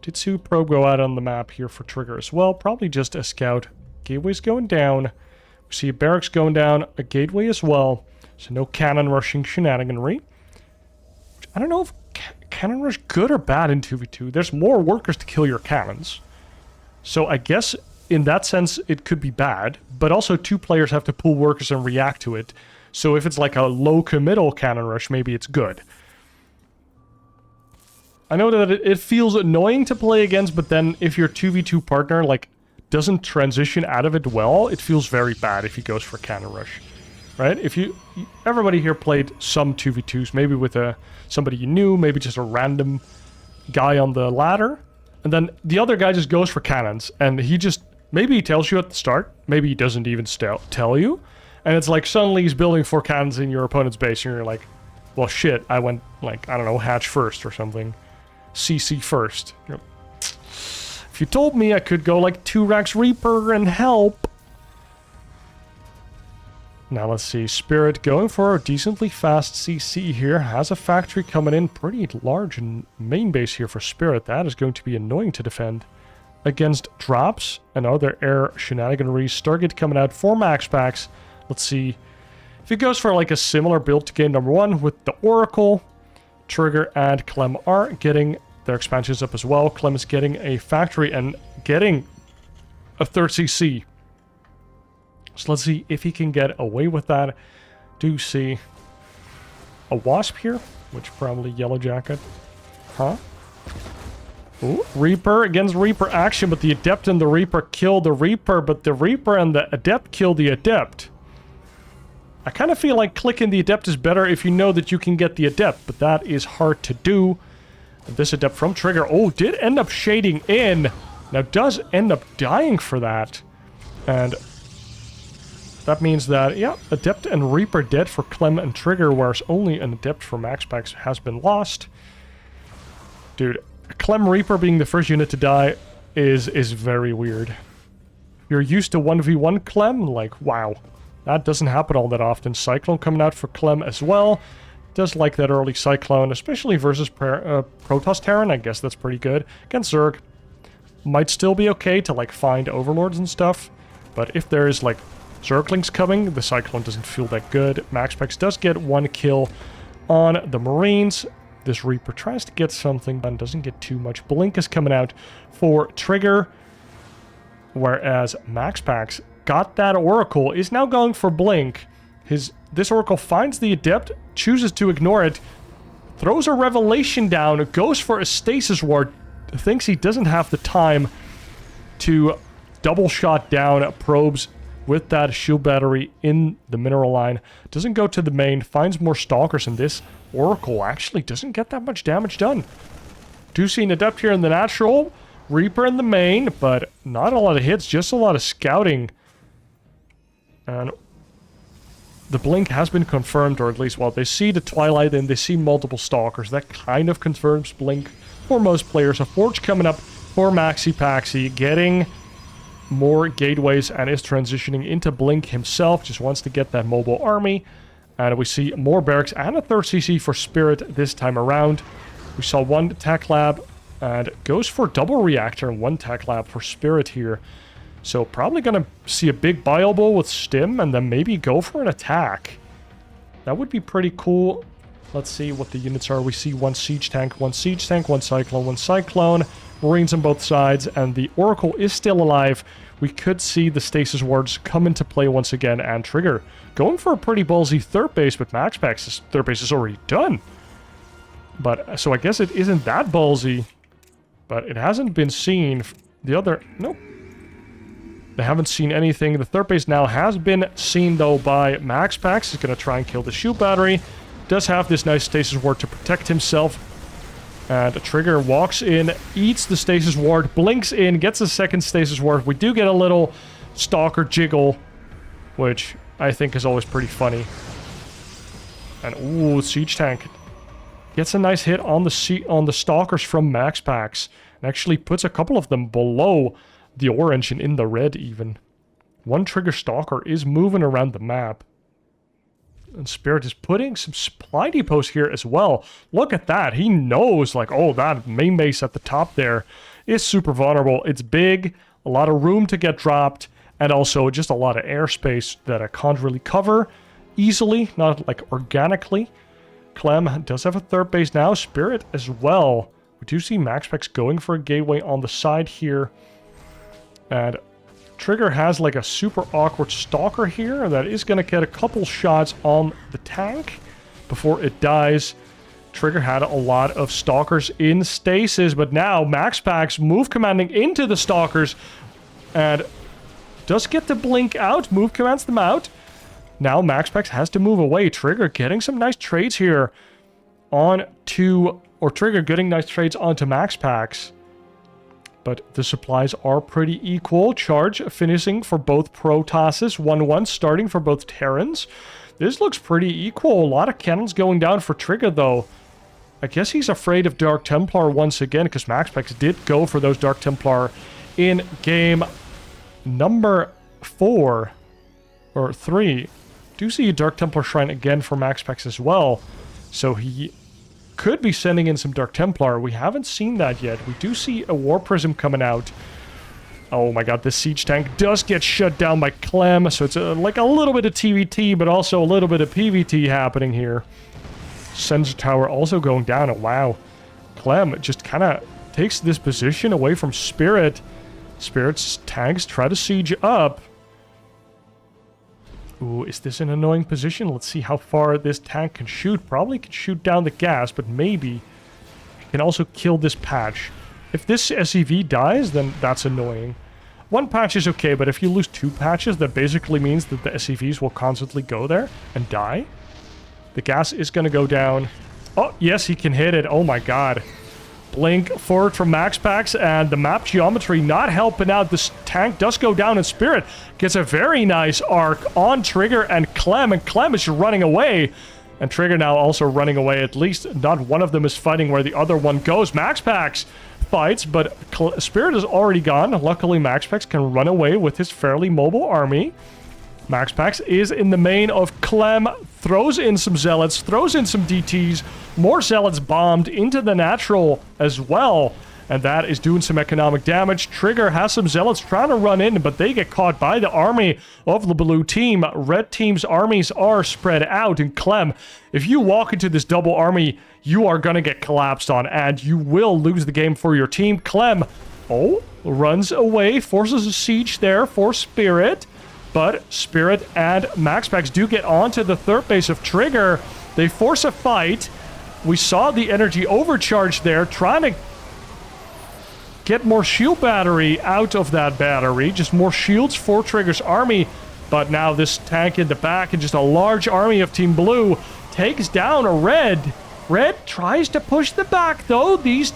Did see probe go out on the map here for Trigger as well. Probably just a scout. Gateway's going down. We see a barracks going down. A gateway as well. So no cannon rushing shenaniganry. I don't know if cannon rush good or bad in 2v2. There's more workers to kill your cannons. So I guess in that sense it could be bad. But also 2 players have to pull workers and react to it. So if it's like a low committal cannon rush, maybe it's good. I know that it feels annoying to play against, but then if your 2v2 partner like doesn't transition out of it well, it feels very bad if he goes for cannon rush. Right? If you everybody here played some 2v2s, maybe with somebody you knew, maybe just a random guy on the ladder, and then the other guy just goes for cannons, and he just, maybe he tells you at the start, maybe he doesn't even tell you, and it's like suddenly he's building 4 cannons in your opponent's base, and you're like, well shit, I went like, I don't know, hatch first or something. CC first. You're like, if you told me I could go like 2 racks Reaper and help. Now let's see, Spirit going for a decently fast CC here. Has a factory coming in pretty large in main base here for Spirit. That is going to be annoying to defend against drops and other air shenaniganry. Stargate coming out for MaxPax. Let's see if he goes for like a similar build to game number 1 with the Oracle. Trigger and Clem are getting their expansions up as well. Clem is getting a factory and getting a 3rd CC. So let's see if he can get away with that. Do see a Wasp here, which probably Yellowjacket. Huh? Ooh, Reaper against Reaper action, but the Adept and the Reaper kill the Reaper, but the Reaper and the Adept kill the Adept. I kind of feel like clicking the Adept is better if you know that you can get the Adept, but that is hard to do. And this Adept from Trigger, oh, did end up shading in. Now does end up dying for that. And that means that, yeah, Adept and Reaper dead for Clem and Trigger, whereas only an Adept for MaxPax has been lost. Dude, Clem Reaper being the first unit to die is very weird. You're used to 1v1 Clem? Like, wow. That doesn't happen all that often. Cyclone coming out for Clem as well. Does like that early Cyclone, especially versus Protoss Terran. I guess that's pretty good. Against Zerg, might still be okay to like find Overlords and stuff. But if there is like Zerglings coming, the Cyclone doesn't feel that good. MaxPax does get 1 kill on the Marines. This Reaper tries to get something, but doesn't get too much. Blink is coming out for Trigger. Whereas MaxPax got that Oracle, is now going for Blink. This Oracle finds the Adept, chooses to ignore it, throws a Revelation down, goes for a Stasis Ward, thinks he doesn't have the time to double shot down probes with that shield battery in the mineral line. Doesn't go to the main, finds more Stalkers, and this Oracle actually doesn't get that much damage done. Do see an Adept here in the natural, Reaper in the main, but not a lot of hits, just a lot of scouting. And the blink has been confirmed, or at least, well, they see the Twilight and they see multiple Stalkers. That kind of confirms blink for most players. A Forge coming up for MaxPax, getting more gateways and is transitioning into blink himself. Just wants to get that mobile army. And we see more barracks and a third CC for Spirit this time around. We saw one tech lab and goes for double reactor and one tech lab for Spirit here. So probably going to see a big bio bowl with Stim and then maybe go for an attack. That would be pretty cool. Let's see what the units are. We see one siege tank, one cyclone, one cyclone. Marines on both sides, and the Oracle is still alive. We could see the stasis wards come into play once again, and Trigger going for a pretty ballsy third base, but MaxPax's third base is already done. But, so I guess it isn't that ballsy, but it hasn't been seen. The other, nope. They haven't seen anything. The third base now has been seen, though, by MaxPax. He's going to try and kill the shoot battery. Does have this nice stasis ward to protect himself. And Trigger walks in, eats the stasis ward, blinks in, gets a second stasis ward. We do get a little Stalker jiggle, which I think is always pretty funny. And ooh, siege tank gets a nice hit on the Stalkers from MaxPax, and actually puts a couple of them below the orange and in the red even. One Trigger Stalker is moving around the map. And Spirit is putting some supply depots here as well. Look at that. He knows, like, oh, that main base at the top there is super vulnerable. It's big, a lot of room to get dropped, and also just a lot of airspace that I can't really cover easily, not like organically. Clem does have a third base now. Spirit as well. We do see MaxPax going for a gateway on the side here. And Trigger has like a super awkward Stalker here that is going to get a couple shots on the tank before it dies. Trigger had a lot of Stalkers in stasis, but now MaxPax move commanding into the Stalkers and does get the blink out. Move commands them out. Now MaxPax has to move away. Trigger getting some nice trades here Trigger getting nice trades onto MaxPax. But the supplies are pretty equal. Charge finishing for both Protosses. 1-1 starting for both Terrans. This looks pretty equal. A lot of cannons going down for Trigger, though. I guess he's afraid of Dark Templar once again, because MaxPax did go for those Dark Templar in game number 4. Or 3. Do see a Dark Templar Shrine again for MaxPax as well. So he could be sending in some Dark Templar. We haven't seen that yet. We do see a War Prism coming out. Oh my god, this siege tank does get shut down by Clem, so it's like a little bit of TVT, but also a little bit of PVT happening here. Sensor tower also going down. Oh, wow. Clem just kind of takes this position away from Spirit. Spirit's tanks try to siege up. Ooh, is this an annoying position? Let's see how far this tank can shoot. Probably can shoot down the gas, but maybe it can also kill this patch. If this SCV dies, then that's annoying. One patch is okay, but if you lose 2 patches, that basically means that the SCVs will constantly go there and die. The gas is going to go down. Oh, yes, he can hit it. Oh my god. Blink forward from MaxPax, and the map geometry not helping out. This tank does go down, and Spirit gets a very nice arc on Trigger and Clem is running away. And Trigger now also running away. At least not one of them is fighting where the other one goes. MaxPax fights, but Spirit is already gone. Luckily, MaxPax can run away with his fairly mobile army. MaxPax is in the main of Clem, throws in some Zealots, throws in some DTs, more Zealots bombed into the natural as well, and that is doing some economic damage. Trigger has some Zealots trying to run in, but they get caught by the army of the blue team. Red team's armies are spread out, and Clem, if you walk into this double army, you are going to get collapsed on, and you will lose the game for your team. Clem, runs away, forces a siege there for Spirit. But Spirit and MaxPax do get onto the third base of Trigger. They force a fight. We saw the energy overcharge there, trying to get more shield battery out of that battery. Just more shields for Trigger's army. But now this tank in the back and just a large army of Team Blue takes down a Red. Red tries to push them back, though. These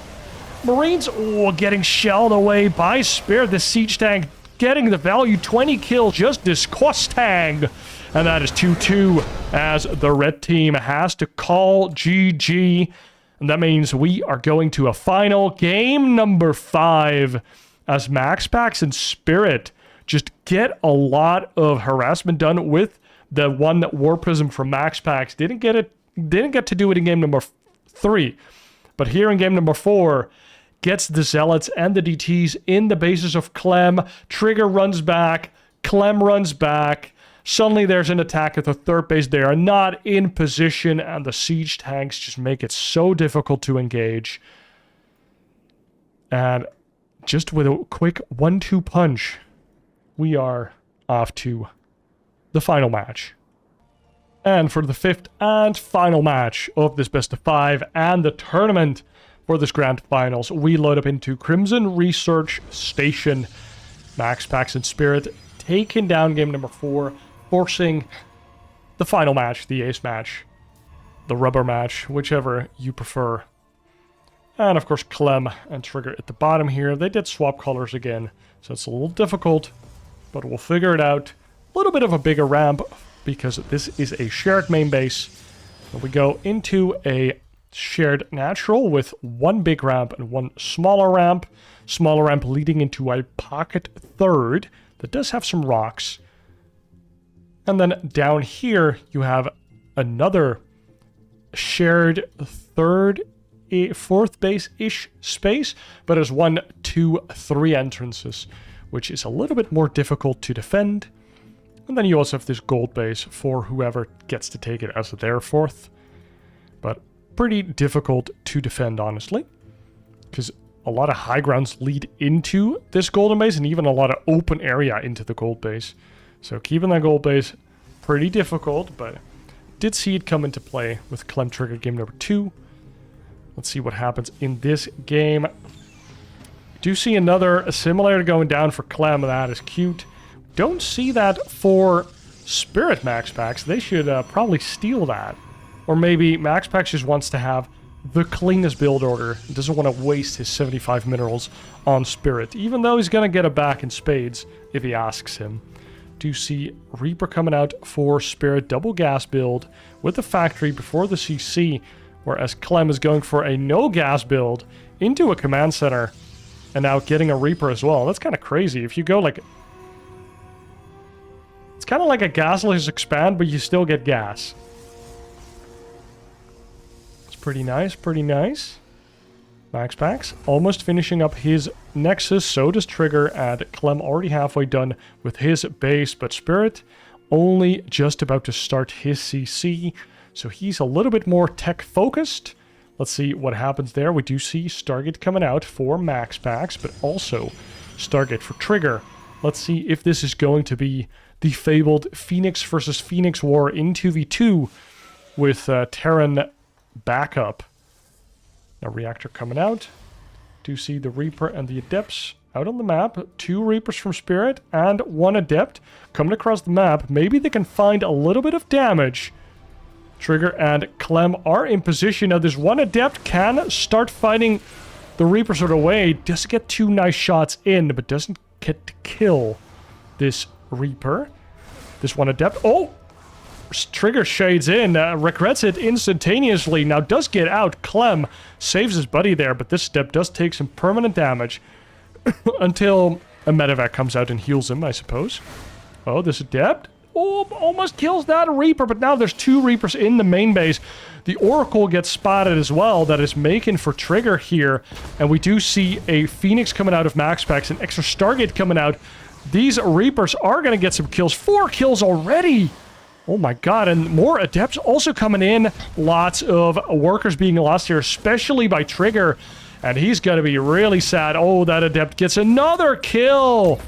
Marines, getting shelled away by Spirit. The siege tank getting the value. 20 kills, just disgusting. And that is 2-2 as the red team has to call GG. And that means we are going to a final game number 5 as MaxPax and Spirit just get a lot of harassment done with the one War Prism from MaxPax. Didn't get to do it in game number 3. But here in game number 4, gets the Zealots and the DTs in the bases of Clem. Trigger runs back. Clem runs back. Suddenly there's an attack at the third base. They are not in position, and the siege tanks just make it so difficult to engage. And just with a quick 1-2 punch, we are off to the final match. And for the 5th and final match of this best of 5 and the tournament for this grand finals, we load up into Crimson Research Station. MaxPax and Spirit taking down game number 4, forcing the final match, the ace match, the rubber match, whichever you prefer. And of course Clem and Trigger at the bottom here. They did swap colors again, so it's a little difficult, but we'll figure it out. A little bit of a bigger ramp because this is a shared main base. And we go into a shared natural with one big ramp and one smaller ramp. Smaller ramp leading into a pocket third that does have some rocks. And then down here you have another shared fourth base-ish space, but there's 1, 2, 3 entrances, which is a little bit more difficult to defend. And then you also have this gold base for whoever gets to take it as their fourth. But pretty difficult to defend, honestly, because a lot of high grounds lead into this golden base and even a lot of open area into the gold base. So keeping that gold base, pretty difficult, but did see it come into play with Clem Trigger game number 2. Let's see what happens in this game. Do see another Assimilator going down for Clem. That is cute. Don't see that for Spirit MaxPax. They should probably steal that. Or maybe MaxPax just wants to have the cleanest build order. He doesn't want to waste his 75 minerals on Spirit, even though he's going to get it back in spades if he asks him. Do see Reaper coming out for Spirit, double gas build with the factory before the CC, whereas Clem is going for a no gas build into a command center and now getting a Reaper as well. That's kind of crazy. If you go like... It's kind of like a gasless expand, but you still get gas. It's pretty nice, pretty nice. MaxPax almost finishing up his Nexus, so does Trigger, and Clem already halfway done with his base, but Spirit only just about to start his CC, so he's a little bit more tech-focused. Let's see what happens there. We do see Stargate coming out for MaxPax, but also Stargate for Trigger. Let's see if this is going to be the fabled Phoenix versus Phoenix war in 2v2 with Terran backup. A reactor coming out. Do see the Reaper and the Adepts out on the map. 2 Reapers from Spirit and 1 Adept coming across the map. Maybe they can find a little bit of damage. Trigger and Clem are in position. Now this 1 Adept can start fighting the Reaper sort of way. Does get 2 nice shots in, but doesn't get to kill this Reaper. This 1 Adept. Oh! Trigger shades in, regrets it instantaneously. Now does get out. Clem saves his buddy there, but this step does take some permanent damage until a medevac comes out and heals him, I suppose. Oh, this Adept. Oh, almost kills that Reaper, but now there's 2 Reapers in the main base. The Oracle gets spotted as well. That is making for Trigger here. And we do see a Phoenix coming out of MaxPax, an extra Stargate coming out. These Reapers are going to get some kills. 4 kills already! Oh my god, and more Adepts also coming in. Lots of workers being lost here, especially by Trigger. And he's going to be really sad. Oh, that Adept gets another kill!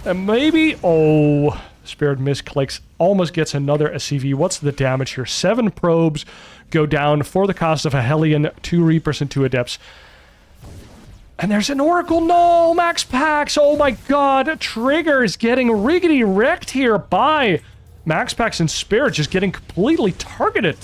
And maybe... Oh, Spirit misclicks. Almost gets another SCV. What's the damage here? 7 probes go down for the cost of a Hellion, 2 Reapers and 2 Adepts. And there's an Oracle. No, MaxPax. Oh my god, Trigger is getting riggedy wrecked here by... MaxPax and Spirit just getting completely targeted.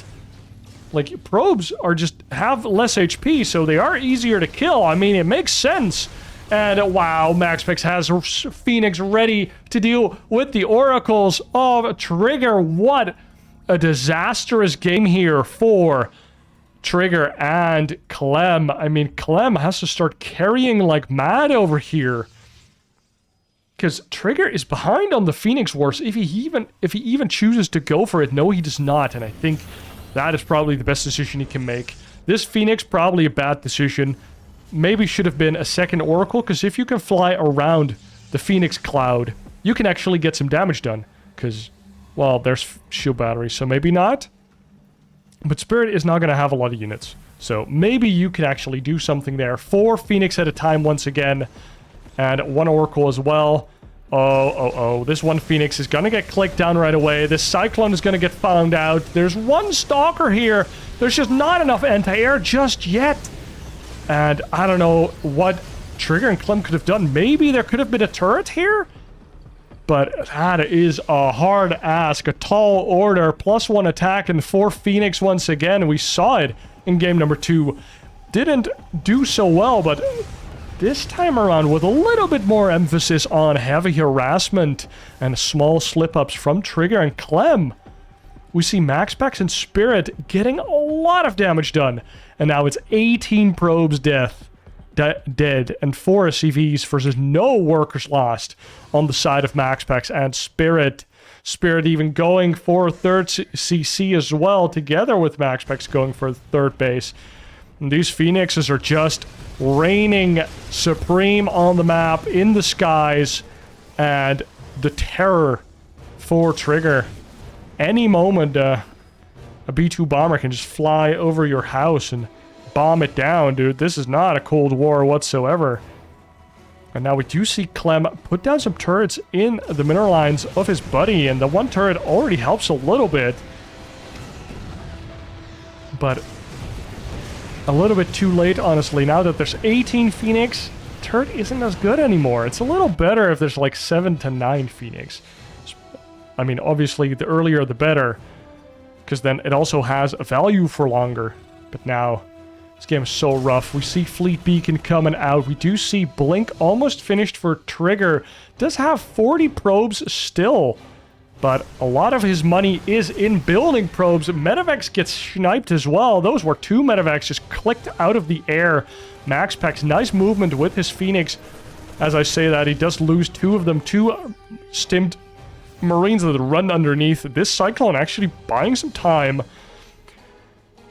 Like, probes are just have less HP, so they are easier to kill. I mean, it makes sense. And wow, MaxPax has Phoenix ready to deal with the oracles of Trigger. What a disastrous game here for Trigger and Clem. I mean, Clem has to start carrying like mad over here, because Trigger is behind on the Phoenix Wars if he even chooses to go for it. No, he does not, and I think that is probably the best decision he can make. This Phoenix, probably a bad decision. Maybe should have been a second Oracle, because if you can fly around the Phoenix cloud, you can actually get some damage done. Because, well, there's shield batteries, so maybe not. But Spirit is not going to have a lot of units. So maybe you can actually do something there. 4 Phoenix at a time once again. And 1 Oracle as well. Oh. This 1 Phoenix is going to get clicked down right away. This Cyclone is going to get found out. There's 1 Stalker here. There's just not enough anti-air just yet. And I don't know what Trigger and Clem could have done. Maybe there could have been a turret here? But that is a hard ask. A tall order, +1 attack, and 4 Phoenix once again. We saw it in game number 2. Didn't do so well, but this time around with a little bit more emphasis on heavy harassment and small slip-ups from Trigger and Clem. We see MaxPax and Spirit getting a lot of damage done. And now it's 18 probes dead and 4 SCVs versus no workers lost on the side of MaxPax and Spirit. Spirit even going for 3rd CC as well, together with MaxPax going for 3rd base. And these Phoenixes are just reigning supreme on the map, in the skies, and the terror for Trigger. Any moment, a B-2 bomber can just fly over your house and bomb it down, dude. This is not a Cold War whatsoever. And now we do see Clem put down some turrets in the mineral lines of his buddy, and the 1 turret already helps a little bit. But a little bit too late, honestly. Now that there's 18 Phoenix, turret isn't as good anymore. It's a little better if there's like 7 to 9 Phoenix. I mean, obviously, the earlier the better, because then it also has a value for longer. But now, this game is so rough. We see Fleet Beacon coming out. We do see Blink almost finished for Trigger. Does have 40 probes still, but a lot of his money is in building probes. Medivacs gets sniped as well. Those were 2 Medivacs just clicked out of the air. MaxPax, nice movement with his Phoenix. As I say that, he does lose 2 of them. 2 stimmed Marines that run underneath. This Cyclone actually buying some time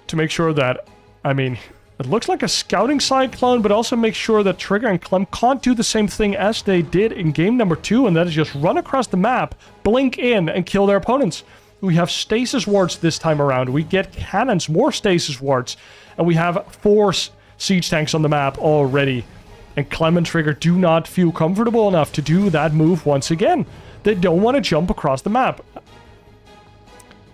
to make sure that, I mean, it looks like a scouting Cyclone, but also make sure that Trigger and Clem can't do the same thing as they did in game number 2, and that is just run across the map, blink in, and kill their opponents. We have stasis wards this time around. We get cannons, more stasis wards, and we have 4 siege tanks on the map already. And Clem and Trigger do not feel comfortable enough to do that move once again. They don't want to jump across the map.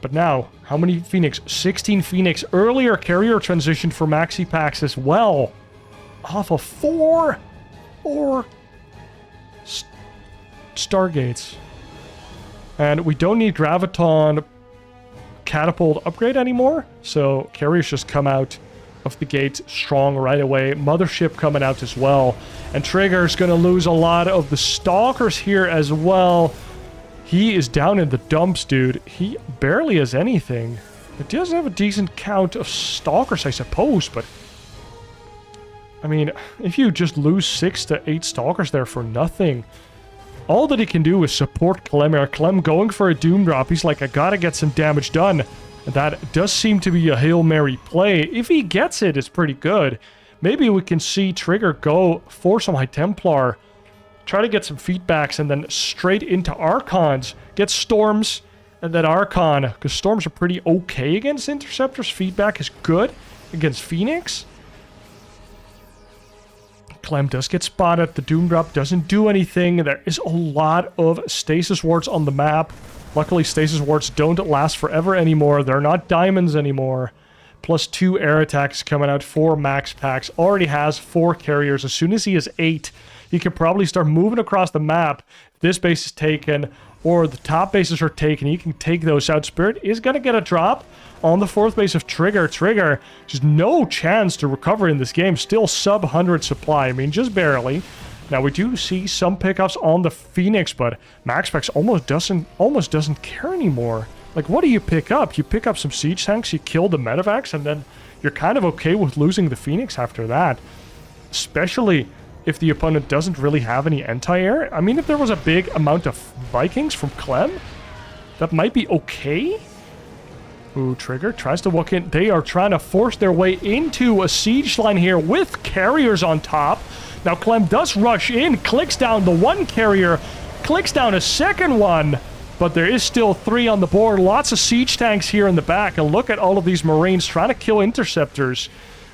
But now, how many Phoenix? 16 Phoenix. Earlier carrier transition for MaxPax as well. Off of 4 Stargates. And we don't need Graviton Catapult upgrade anymore. So carriers just come out of the gate strong right away. Mothership coming out as well. And Trigger's going to lose a lot of the Stalkers here as well. He is down in the dumps, dude. He barely has anything. It does have a decent count of Stalkers, I suppose, but I mean, if you just lose 6 to 8 Stalkers there for nothing, all that he can do is support Clem. Clem going for a Doom Drop. He's like, I gotta get some damage done. And that does seem to be a Hail Mary play. If he gets it, it's pretty good. Maybe we can see Trigger go for some High Templar, try to get some feedbacks, and then straight into Archons. Get Storms, and then Archon, because Storms are pretty okay against Interceptors. Feedback is good against Phoenix. Clem does get spotted. The Doom Drop doesn't do anything. There is a lot of Stasis Wards on the map. Luckily, Stasis Wards don't last forever anymore. They're not diamonds anymore. Plus 2 air attacks coming out for MaxPax. Already has 4 carriers. As soon as he has 8, he can probably start moving across the map. If this base is taken, or the top bases are taken, he can take those out. Spirit is going to get a drop on the 4th base of Trigger. Trigger, just no chance to recover in this game. Still sub 100 supply. I mean, just barely. Now, we do see some pickups on the Phoenix, but MaxPax almost doesn't care anymore. Like, what do you pick up? You pick up some siege tanks, you kill the medevacs, and then you're kind of okay with losing the Phoenix after that. Especially if the opponent doesn't really have any anti-air. I mean, if there was a big amount of Vikings from Clem, that might be okay. Ooh, Trigger tries to walk in. They are trying to force their way into a siege line here with carriers on top. Now, Clem does rush in, clicks down the one carrier, clicks down a second one, but there is still 3 on the board. Lots of siege tanks here in the back, and look at all of these Marines trying to kill interceptors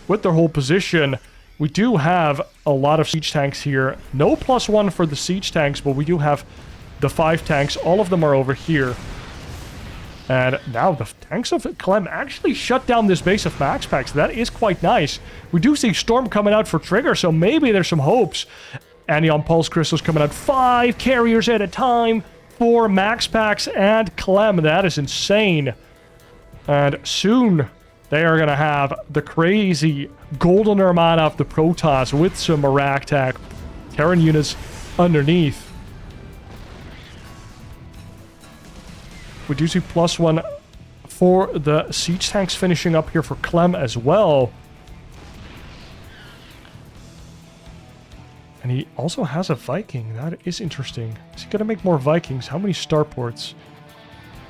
with their whole position. We do have a lot of siege tanks here. No +1 for the siege tanks, but we do have the 5 tanks. All of them are over here. And now the tanks of Clem actually shut down this base of MaxPax. That is quite nice. We do see Storm coming out for Trigger, so maybe there's some hopes. Anion Pulse Crystals coming out. 5 carriers at a time for MaxPax and Clem. That is insane. And soon they are going to have the crazy Golden Armada of the Protoss with some Ragtag Terran units underneath. We do see +1 for the siege tanks finishing up here for Clem as well. And he also has a Viking. That is interesting. Is he going to make more Vikings? How many starports?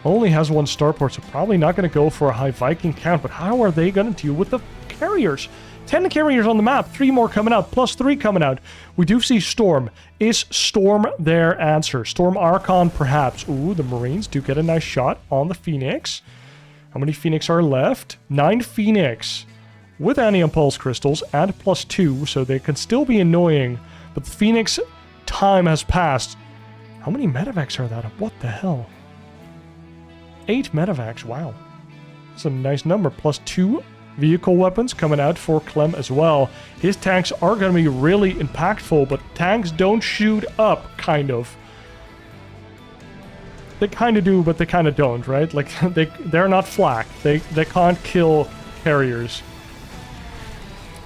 Only has 1 starport, so probably not going to go for a high Viking count. But how are they going to deal with the carriers? 10 carriers on the map, 3 more coming out, +3 coming out. We do see Storm. Is Storm their answer? Storm Archon, perhaps. Ooh, the Marines do get a nice shot on the Phoenix. How many Phoenix are left? 9 Phoenix with Anion Pulse Crystals and +2, so they can still be annoying. But the Phoenix time has passed. How many medevacs are that? What the hell? 8 medevacs, wow. That's a nice number. +2 vehicle weapons coming out for Clem as well. His tanks are going to be really impactful, but tanks don't shoot up, kind of. They kind of do, but they kind of don't, right? Like, they're not flak. They can't kill carriers.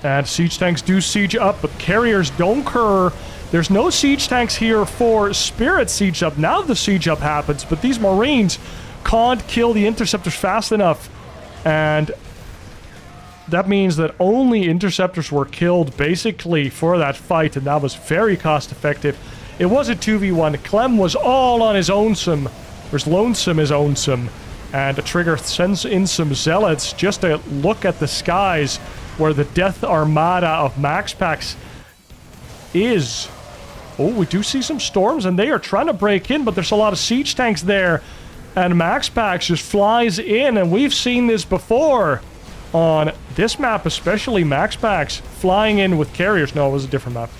And siege tanks do siege up, but carriers don't cur. There's no siege tanks here for Spirit siege up. Now the siege up happens, but these Marines can't kill the interceptors fast enough. And that means that only interceptors were killed basically for that fight, and that was very cost effective. It was a 2v1. Clem was all on his own-some. Whereas lonesome is own-some. And a Trigger sends in some zealots just to look at the skies where the Death Armada of MaxPax is. Oh, we do see some storms, and they are trying to break in, but there's a lot of siege tanks there. And MaxPax just flies in, and we've seen this before. On this map especially, MaxPax flying in with carriers. No, it was a different map.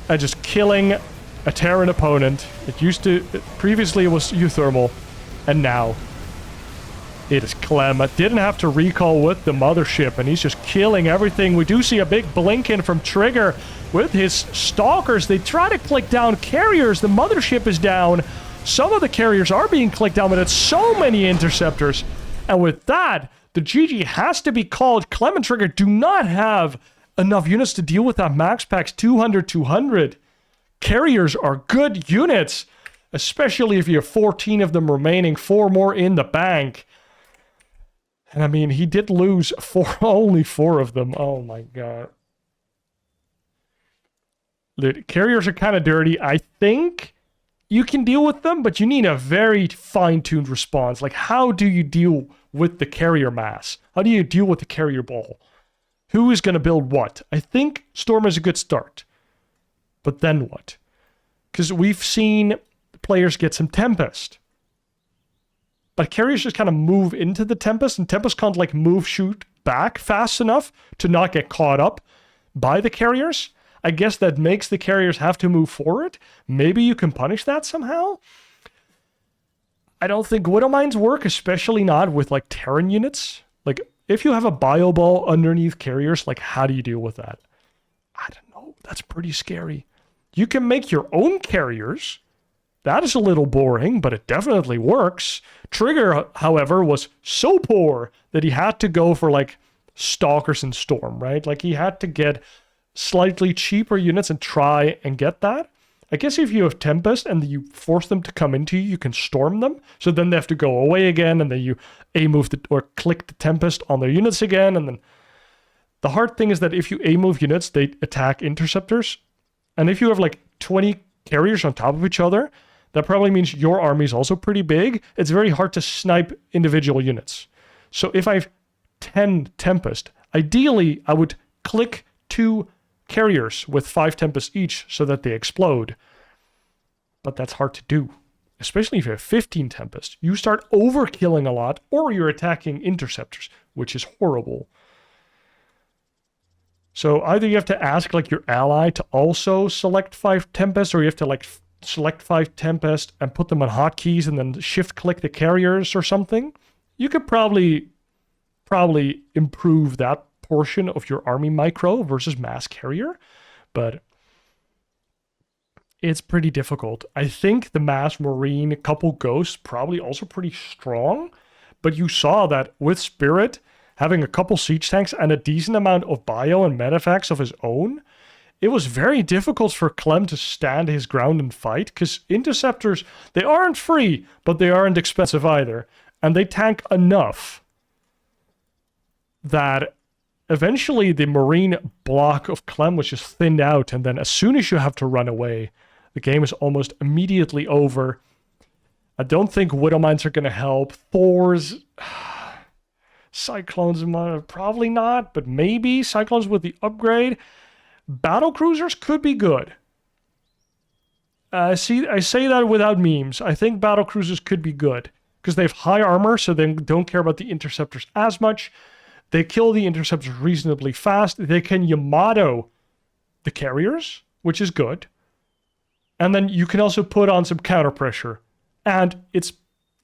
And just killing a Terran opponent. Previously it was uThermal, and now it is Clem. Didn't have to recall with the mothership, and he's just killing everything. We do see a big blink in from Trigger with his stalkers. They try to click down carriers. The mothership is down. Some of the carriers are being clicked down, but it's so many interceptors. And with that, the GG has to be called. Clem and Trigger do not have enough units to deal with that MaxPax 200-200. Carriers are good units, especially if you have 14 of them remaining, 4 more in the bank. And I mean, he did lose only 4 of them. Oh my god. The carriers are kind of dirty. I think you can deal with them, but you need a very fine-tuned response. Like, how do you deal with the carrier mass? How do you deal with the carrier ball? Who is going to build what? I think Storm is a good start. But then what? Because we've seen players get some Tempest. But carriers just kind of move into the Tempest, and Tempest can't, like, shoot back fast enough to not get caught up by the carriers. I guess that makes the carriers have to move forward. Maybe you can punish that somehow. I don't think Widow Mines work, especially not with, like, Terran units. Like, if you have a bio ball underneath carriers, like, how do you deal with that? I don't know. That's pretty scary. You can make your own carriers. That is a little boring, but it definitely works. Trigger, however, was so poor that he had to go for, like, Stalkers and Storm, right? Like, he had to get slightly cheaper units and try and get that. I guess if you have Tempest and you force them to come into you, you can storm them. So then they have to go away again, and then you A-move or click the Tempest on their units again. And then the hard thing is that if you A-move units, they attack interceptors. And if you have like 20 carriers on top of each other, that probably means your army is also pretty big. It's very hard to snipe individual units. So if I have 10 Tempest, ideally I would click 2 carriers with 5 Tempests each so that they explode. But that's hard to do, especially if you have 15 Tempests. You start overkilling a lot, or you're attacking interceptors, which is horrible. So either you have to ask like your ally to also select 5 Tempests, or you have to like select 5 Tempests and put them on hotkeys and then shift click the carriers or something. You could probably improve that portion of your army micro versus mass carrier, but it's pretty difficult. I think the mass marine couple ghosts probably also pretty strong, but you saw that with Spirit having a couple siege tanks and a decent amount of bio and medefacts of his own, it was very difficult for Clem to stand his ground and fight, because interceptors, they aren't free, but they aren't expensive either, and they tank enough that eventually the marine block of Clem was just thinned out, and then as soon as you have to run away, the game is almost immediately over. I don't think Widowmines are going to help. Thors, Cyclones, probably not, but maybe. Cyclones with the upgrade. Battlecruisers could be good. I say that without memes. I think battlecruisers could be good, because they have high armor, so they don't care about the interceptors as much. They kill the interceptors reasonably fast. They can Yamato the carriers, which is good. And then you can also put on some counter pressure. And it's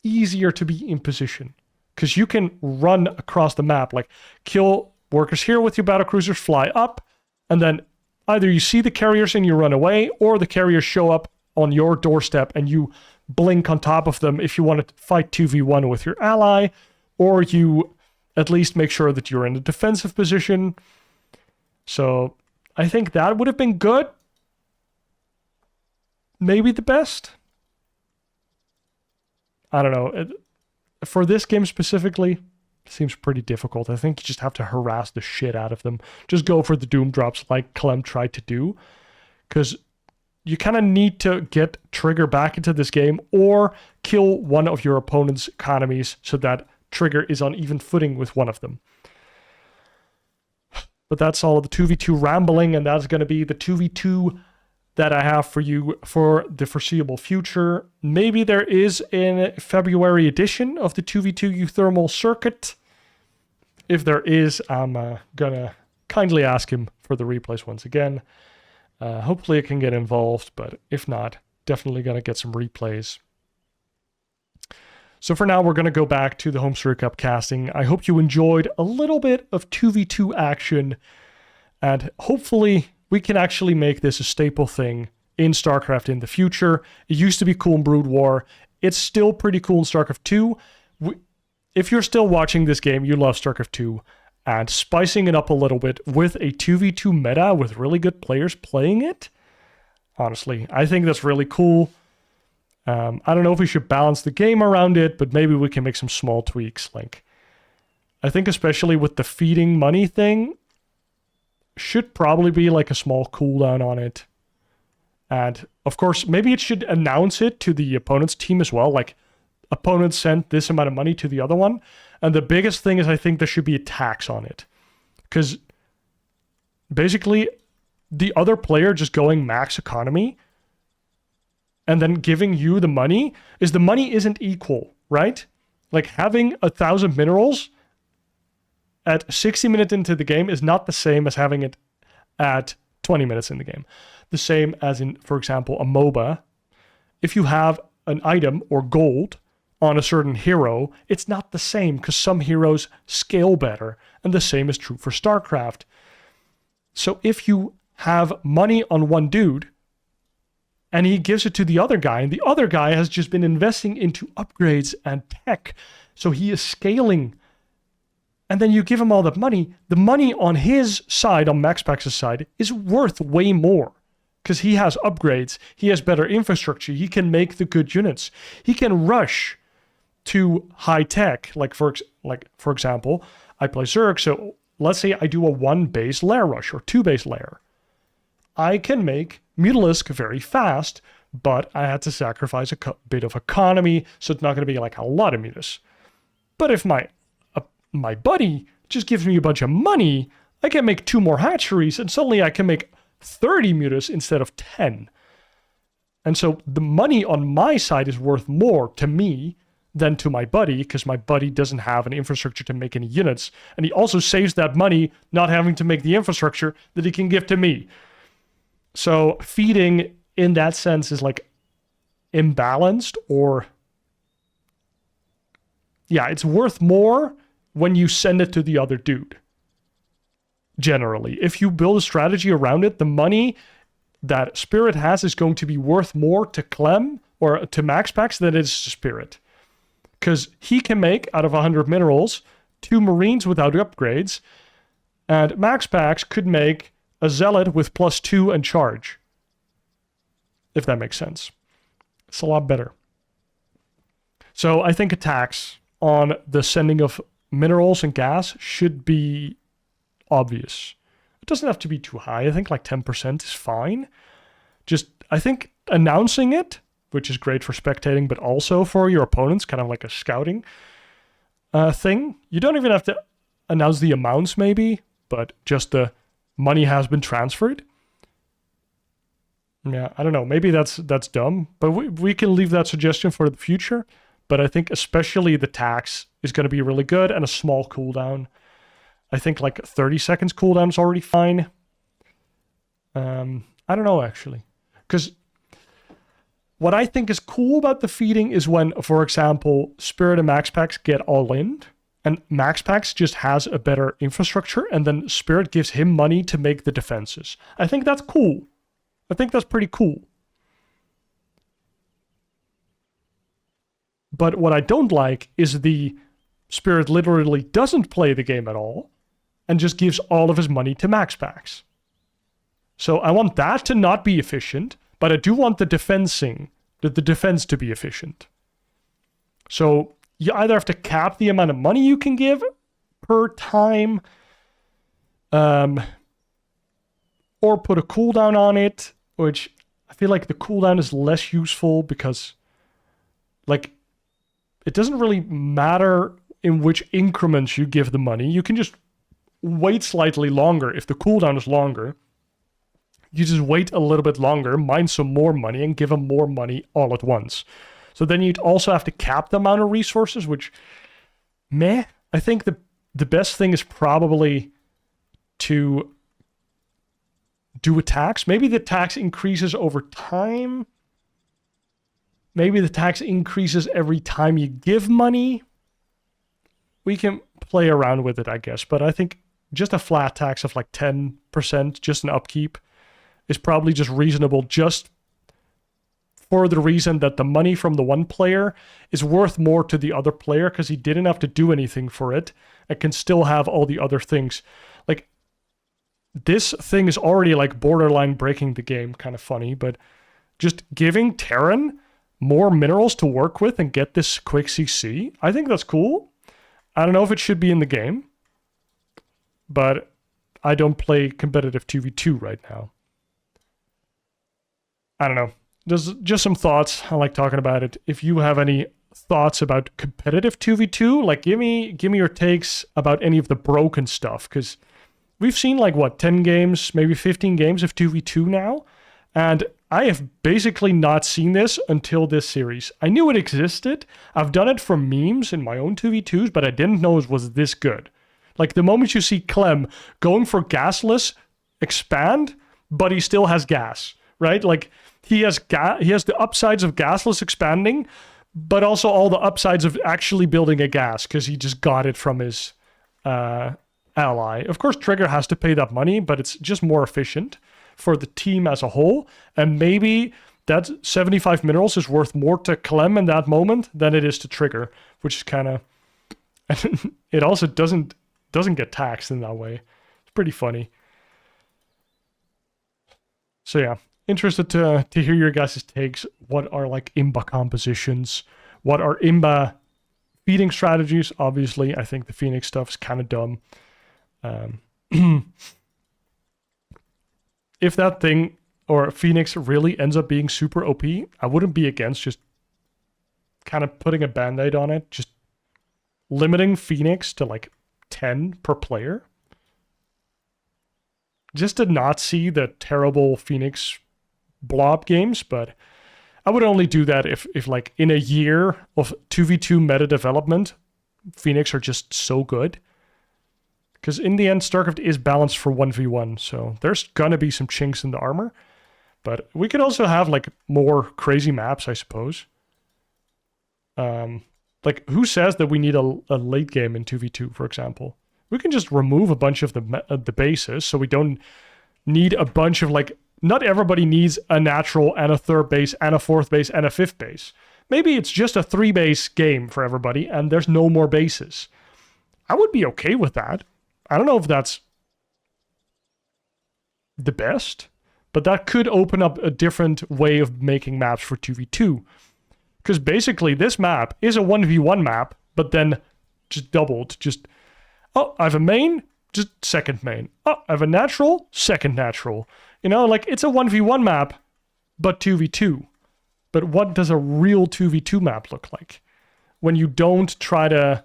easier to be in position, because you can run across the map, like kill workers here with your battlecruisers, fly up, and then either you see the carriers and you run away, or the carriers show up on your doorstep and you blink on top of them if you want to fight 2v1 with your ally, or you at least make sure that you're in a defensive position. So I think that would have been good. Maybe the best. I don't know. For this game specifically, it seems pretty difficult. I think you just have to harass the shit out of them. Just go for the doom drops like Clem tried to do. Because you kind of need to get Trigger back into this game, or kill one of your opponent's economies so that Trigger is on even footing with one of them. But that's all of the 2v2 rambling, and that's going to be the 2v2 that I have for you for the foreseeable future. Maybe there is a February edition of the 2v2 uThermal circuit. If there is, I'm gonna kindly ask him for the replays once again. Hopefully I can get involved, but if not, definitely gonna get some replays. So for now, we're going to go back to the home Story Cup casting. I hope you enjoyed a little bit of 2v2 action, and hopefully we can actually make this a staple thing in StarCraft in the future. It used to be cool in Brood War. It's still pretty cool in StarCraft 2. If you're still watching this game, you love StarCraft 2, and spicing it up a little bit with a 2v2 meta with really good players playing it, honestly, I think that's really cool. I don't know if we should balance the game around it, but maybe we can make some small tweaks. Like, I think especially with the feeding money thing, should probably be like a small cooldown on it. And of course, maybe it should announce it to the opponent's team as well. Like, opponent sent this amount of money to the other one. And the biggest thing is I think there should be a tax on it. Because basically, the other player just going max economy and then giving you the money isn't equal, right? Like, having 1,000 minerals at 60 minutes into the game is not the same as having it at 20 minutes in the game. The same as in, for example, a MOBA. If you have an item or gold on a certain hero, it's not the same because some heroes scale better. And the same is true for StarCraft. So if you have money on one dude, and he gives it to the other guy, and the other guy has just been investing into upgrades and tech, so he is scaling and then you give him all that money, the money on his side, on MaxPax's side, is worth way more. Because he has upgrades, he has better infrastructure, he can make the good units. He can rush to high tech. Like for example, I play Zerg, so let's say I do a 1 base lair rush or 2 base lair. I can make Mutalisk very fast, but I had to sacrifice a bit of economy, so it's not going to be like a lot of mutas. But if my buddy just gives me a bunch of money, I can make 2 more hatcheries, and suddenly I can make 30 mutas instead of 10. And so the money on my side is worth more to me than to my buddy, because my buddy doesn't have an infrastructure to make any units, and he also saves that money not having to make the infrastructure that he can give to me. So feeding in that sense is like imbalanced, or yeah, it's worth more when you send it to the other dude. Generally, if you build a strategy around it, the money that Spirit has is going to be worth more to Clem or to MaxPax than it is to Spirit. Because he can make, out of 100 minerals, 2 Marines without upgrades, and MaxPax could make a Zealot with +2 and charge. If that makes sense. It's a lot better. So I think a tax on the sending of minerals and gas should be obvious. It doesn't have to be too high. I think like 10% is fine. Just, I think announcing it, which is great for spectating, but also for your opponents, kind of like a scouting thing. You don't even have to announce the amounts maybe, but just the money has been transferred. Yeah, I don't know. Maybe that's dumb, but we can leave that suggestion for the future. But I think especially the tax is going to be really good, and a small cooldown. I think like 30 seconds cooldown is already fine. I don't know, actually. Because what I think is cool about the feeding is when, for example, Spirit and MaxPax get all in, and MaxPax just has a better infrastructure, and then Spirit gives him money to make the defenses. I think that's cool. I think that's pretty cool. But what I don't like is the Spirit literally doesn't play the game at all and just gives all of his money to MaxPax. So I want that to not be efficient, but I do want the defense to be efficient. So you either have to cap the amount of money you can give per time, or put a cooldown on it, which I feel like the cooldown is less useful because, like, it doesn't really matter in which increments you give the money. You can just wait slightly longer if the cooldown is longer. You just wait a little bit longer, mine some more money, and give them more money all at once. So then you'd also have to cap the amount of resources, which, meh. I think the best thing is probably to do a tax. Maybe the tax increases over time. Maybe the tax increases every time you give money. We can play around with it, I guess. But I think just a flat tax of like 10%, just an upkeep, is probably just reasonable, just for the reason that the money from the one player is worth more to the other player because he didn't have to do anything for it and can still have all the other things. Like, this thing is already like borderline breaking the game, kind of funny, but just giving Terran more minerals to work with and get this quick CC, I think that's cool. I don't know if it should be in the game, but I don't play competitive 2v2 right now. I don't know. There's just some thoughts. I like talking about it. If you have any thoughts about competitive 2v2, like give me your takes about any of the broken stuff, because we've seen like, what, 10 games, maybe 15 games of 2v2 now, and I have basically not seen this until this series. I knew it existed. I've done it from memes in my own 2v2s, but I didn't know it was this good. Like, the moment you see Clem going for gasless expand, but he still has gas, right? Like, he has the upsides of gasless expanding, but also all the upsides of actually building a gas, because he just got it from his ally. Of course, Trigger has to pay that money, but it's just more efficient for the team as a whole. And maybe that 75 minerals is worth more to Clem in that moment than it is to Trigger, which is kind of... It also doesn't doesn't get taxed in that way. It's pretty funny. So yeah, interested to hear your guys' takes. What are like imba compositions? What are imba feeding strategies? Obviously, I think the Phoenix stuff is kind of dumb. If that thing or Phoenix really ends up being super OP, I wouldn't be against just kind of putting a band-aid on it, just limiting Phoenix to like 10 per player. Just to not see the terrible Phoenix blob games, but I would only do that if like in a year of 2v2 meta development, Phoenix are just so good. Because in the end, StarCraft is balanced for 1v1, so there's gonna be some chinks in the armor. But we could also have like more crazy maps, I suppose. Like who says that we need a late game in 2v2, for example? We can just remove a bunch of the bases, so we don't need a bunch of like, not everybody needs a natural and a third base and a fourth base and a fifth base. Maybe it's just a 3-base game for everybody and there's no more bases. I would be okay with that. I don't know if that's the best, but that could open up a different way of making maps for 2v2. Because basically this map is a 1v1 map, but then just doubled. Just, oh, I have a main, just second main. Oh, I have a natural, second natural. You know, like it's a 1v1 map, but 2v2. But what does a real 2v2 map look like? When you don't try to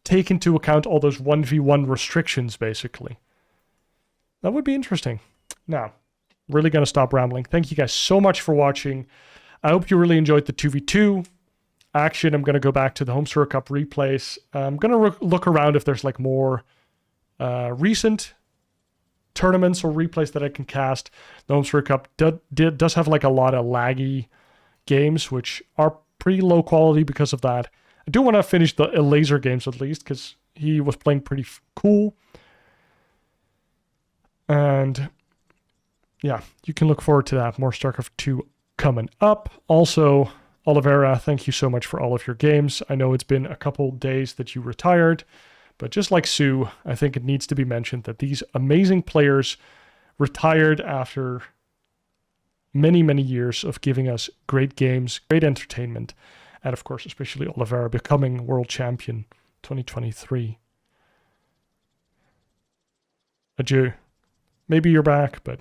take into account all those 1v1 restrictions, basically. That would be interesting. Now, really going to stop rambling. Thank you guys so much for watching. I hope you really enjoyed the 2v2 action. I'm going to go back to the Home Circuit Cup replays. I'm going to look around if there's like more recent tournaments or replays that I can cast. The Home Circuit Cup does have like a lot of laggy games, which are pretty low quality because of that. I do want to finish the laser games at least, because he was playing pretty cool. And yeah, you can look forward to that. More StarCraft 2 coming up. Also, Oliveira, thank you so much for all of your games. I know it's been a couple days that you retired, but just like Sue, I think it needs to be mentioned that these amazing players retired after many, many years of giving us great games, great entertainment, and of course, especially Oliveira becoming world champion 2023. Adieu. Maybe you're back, but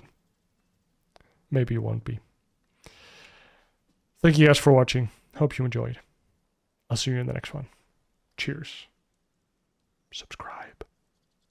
maybe you won't be. Thank you guys for watching. Hope you enjoyed. I'll see you in the next one. Cheers. Subscribe.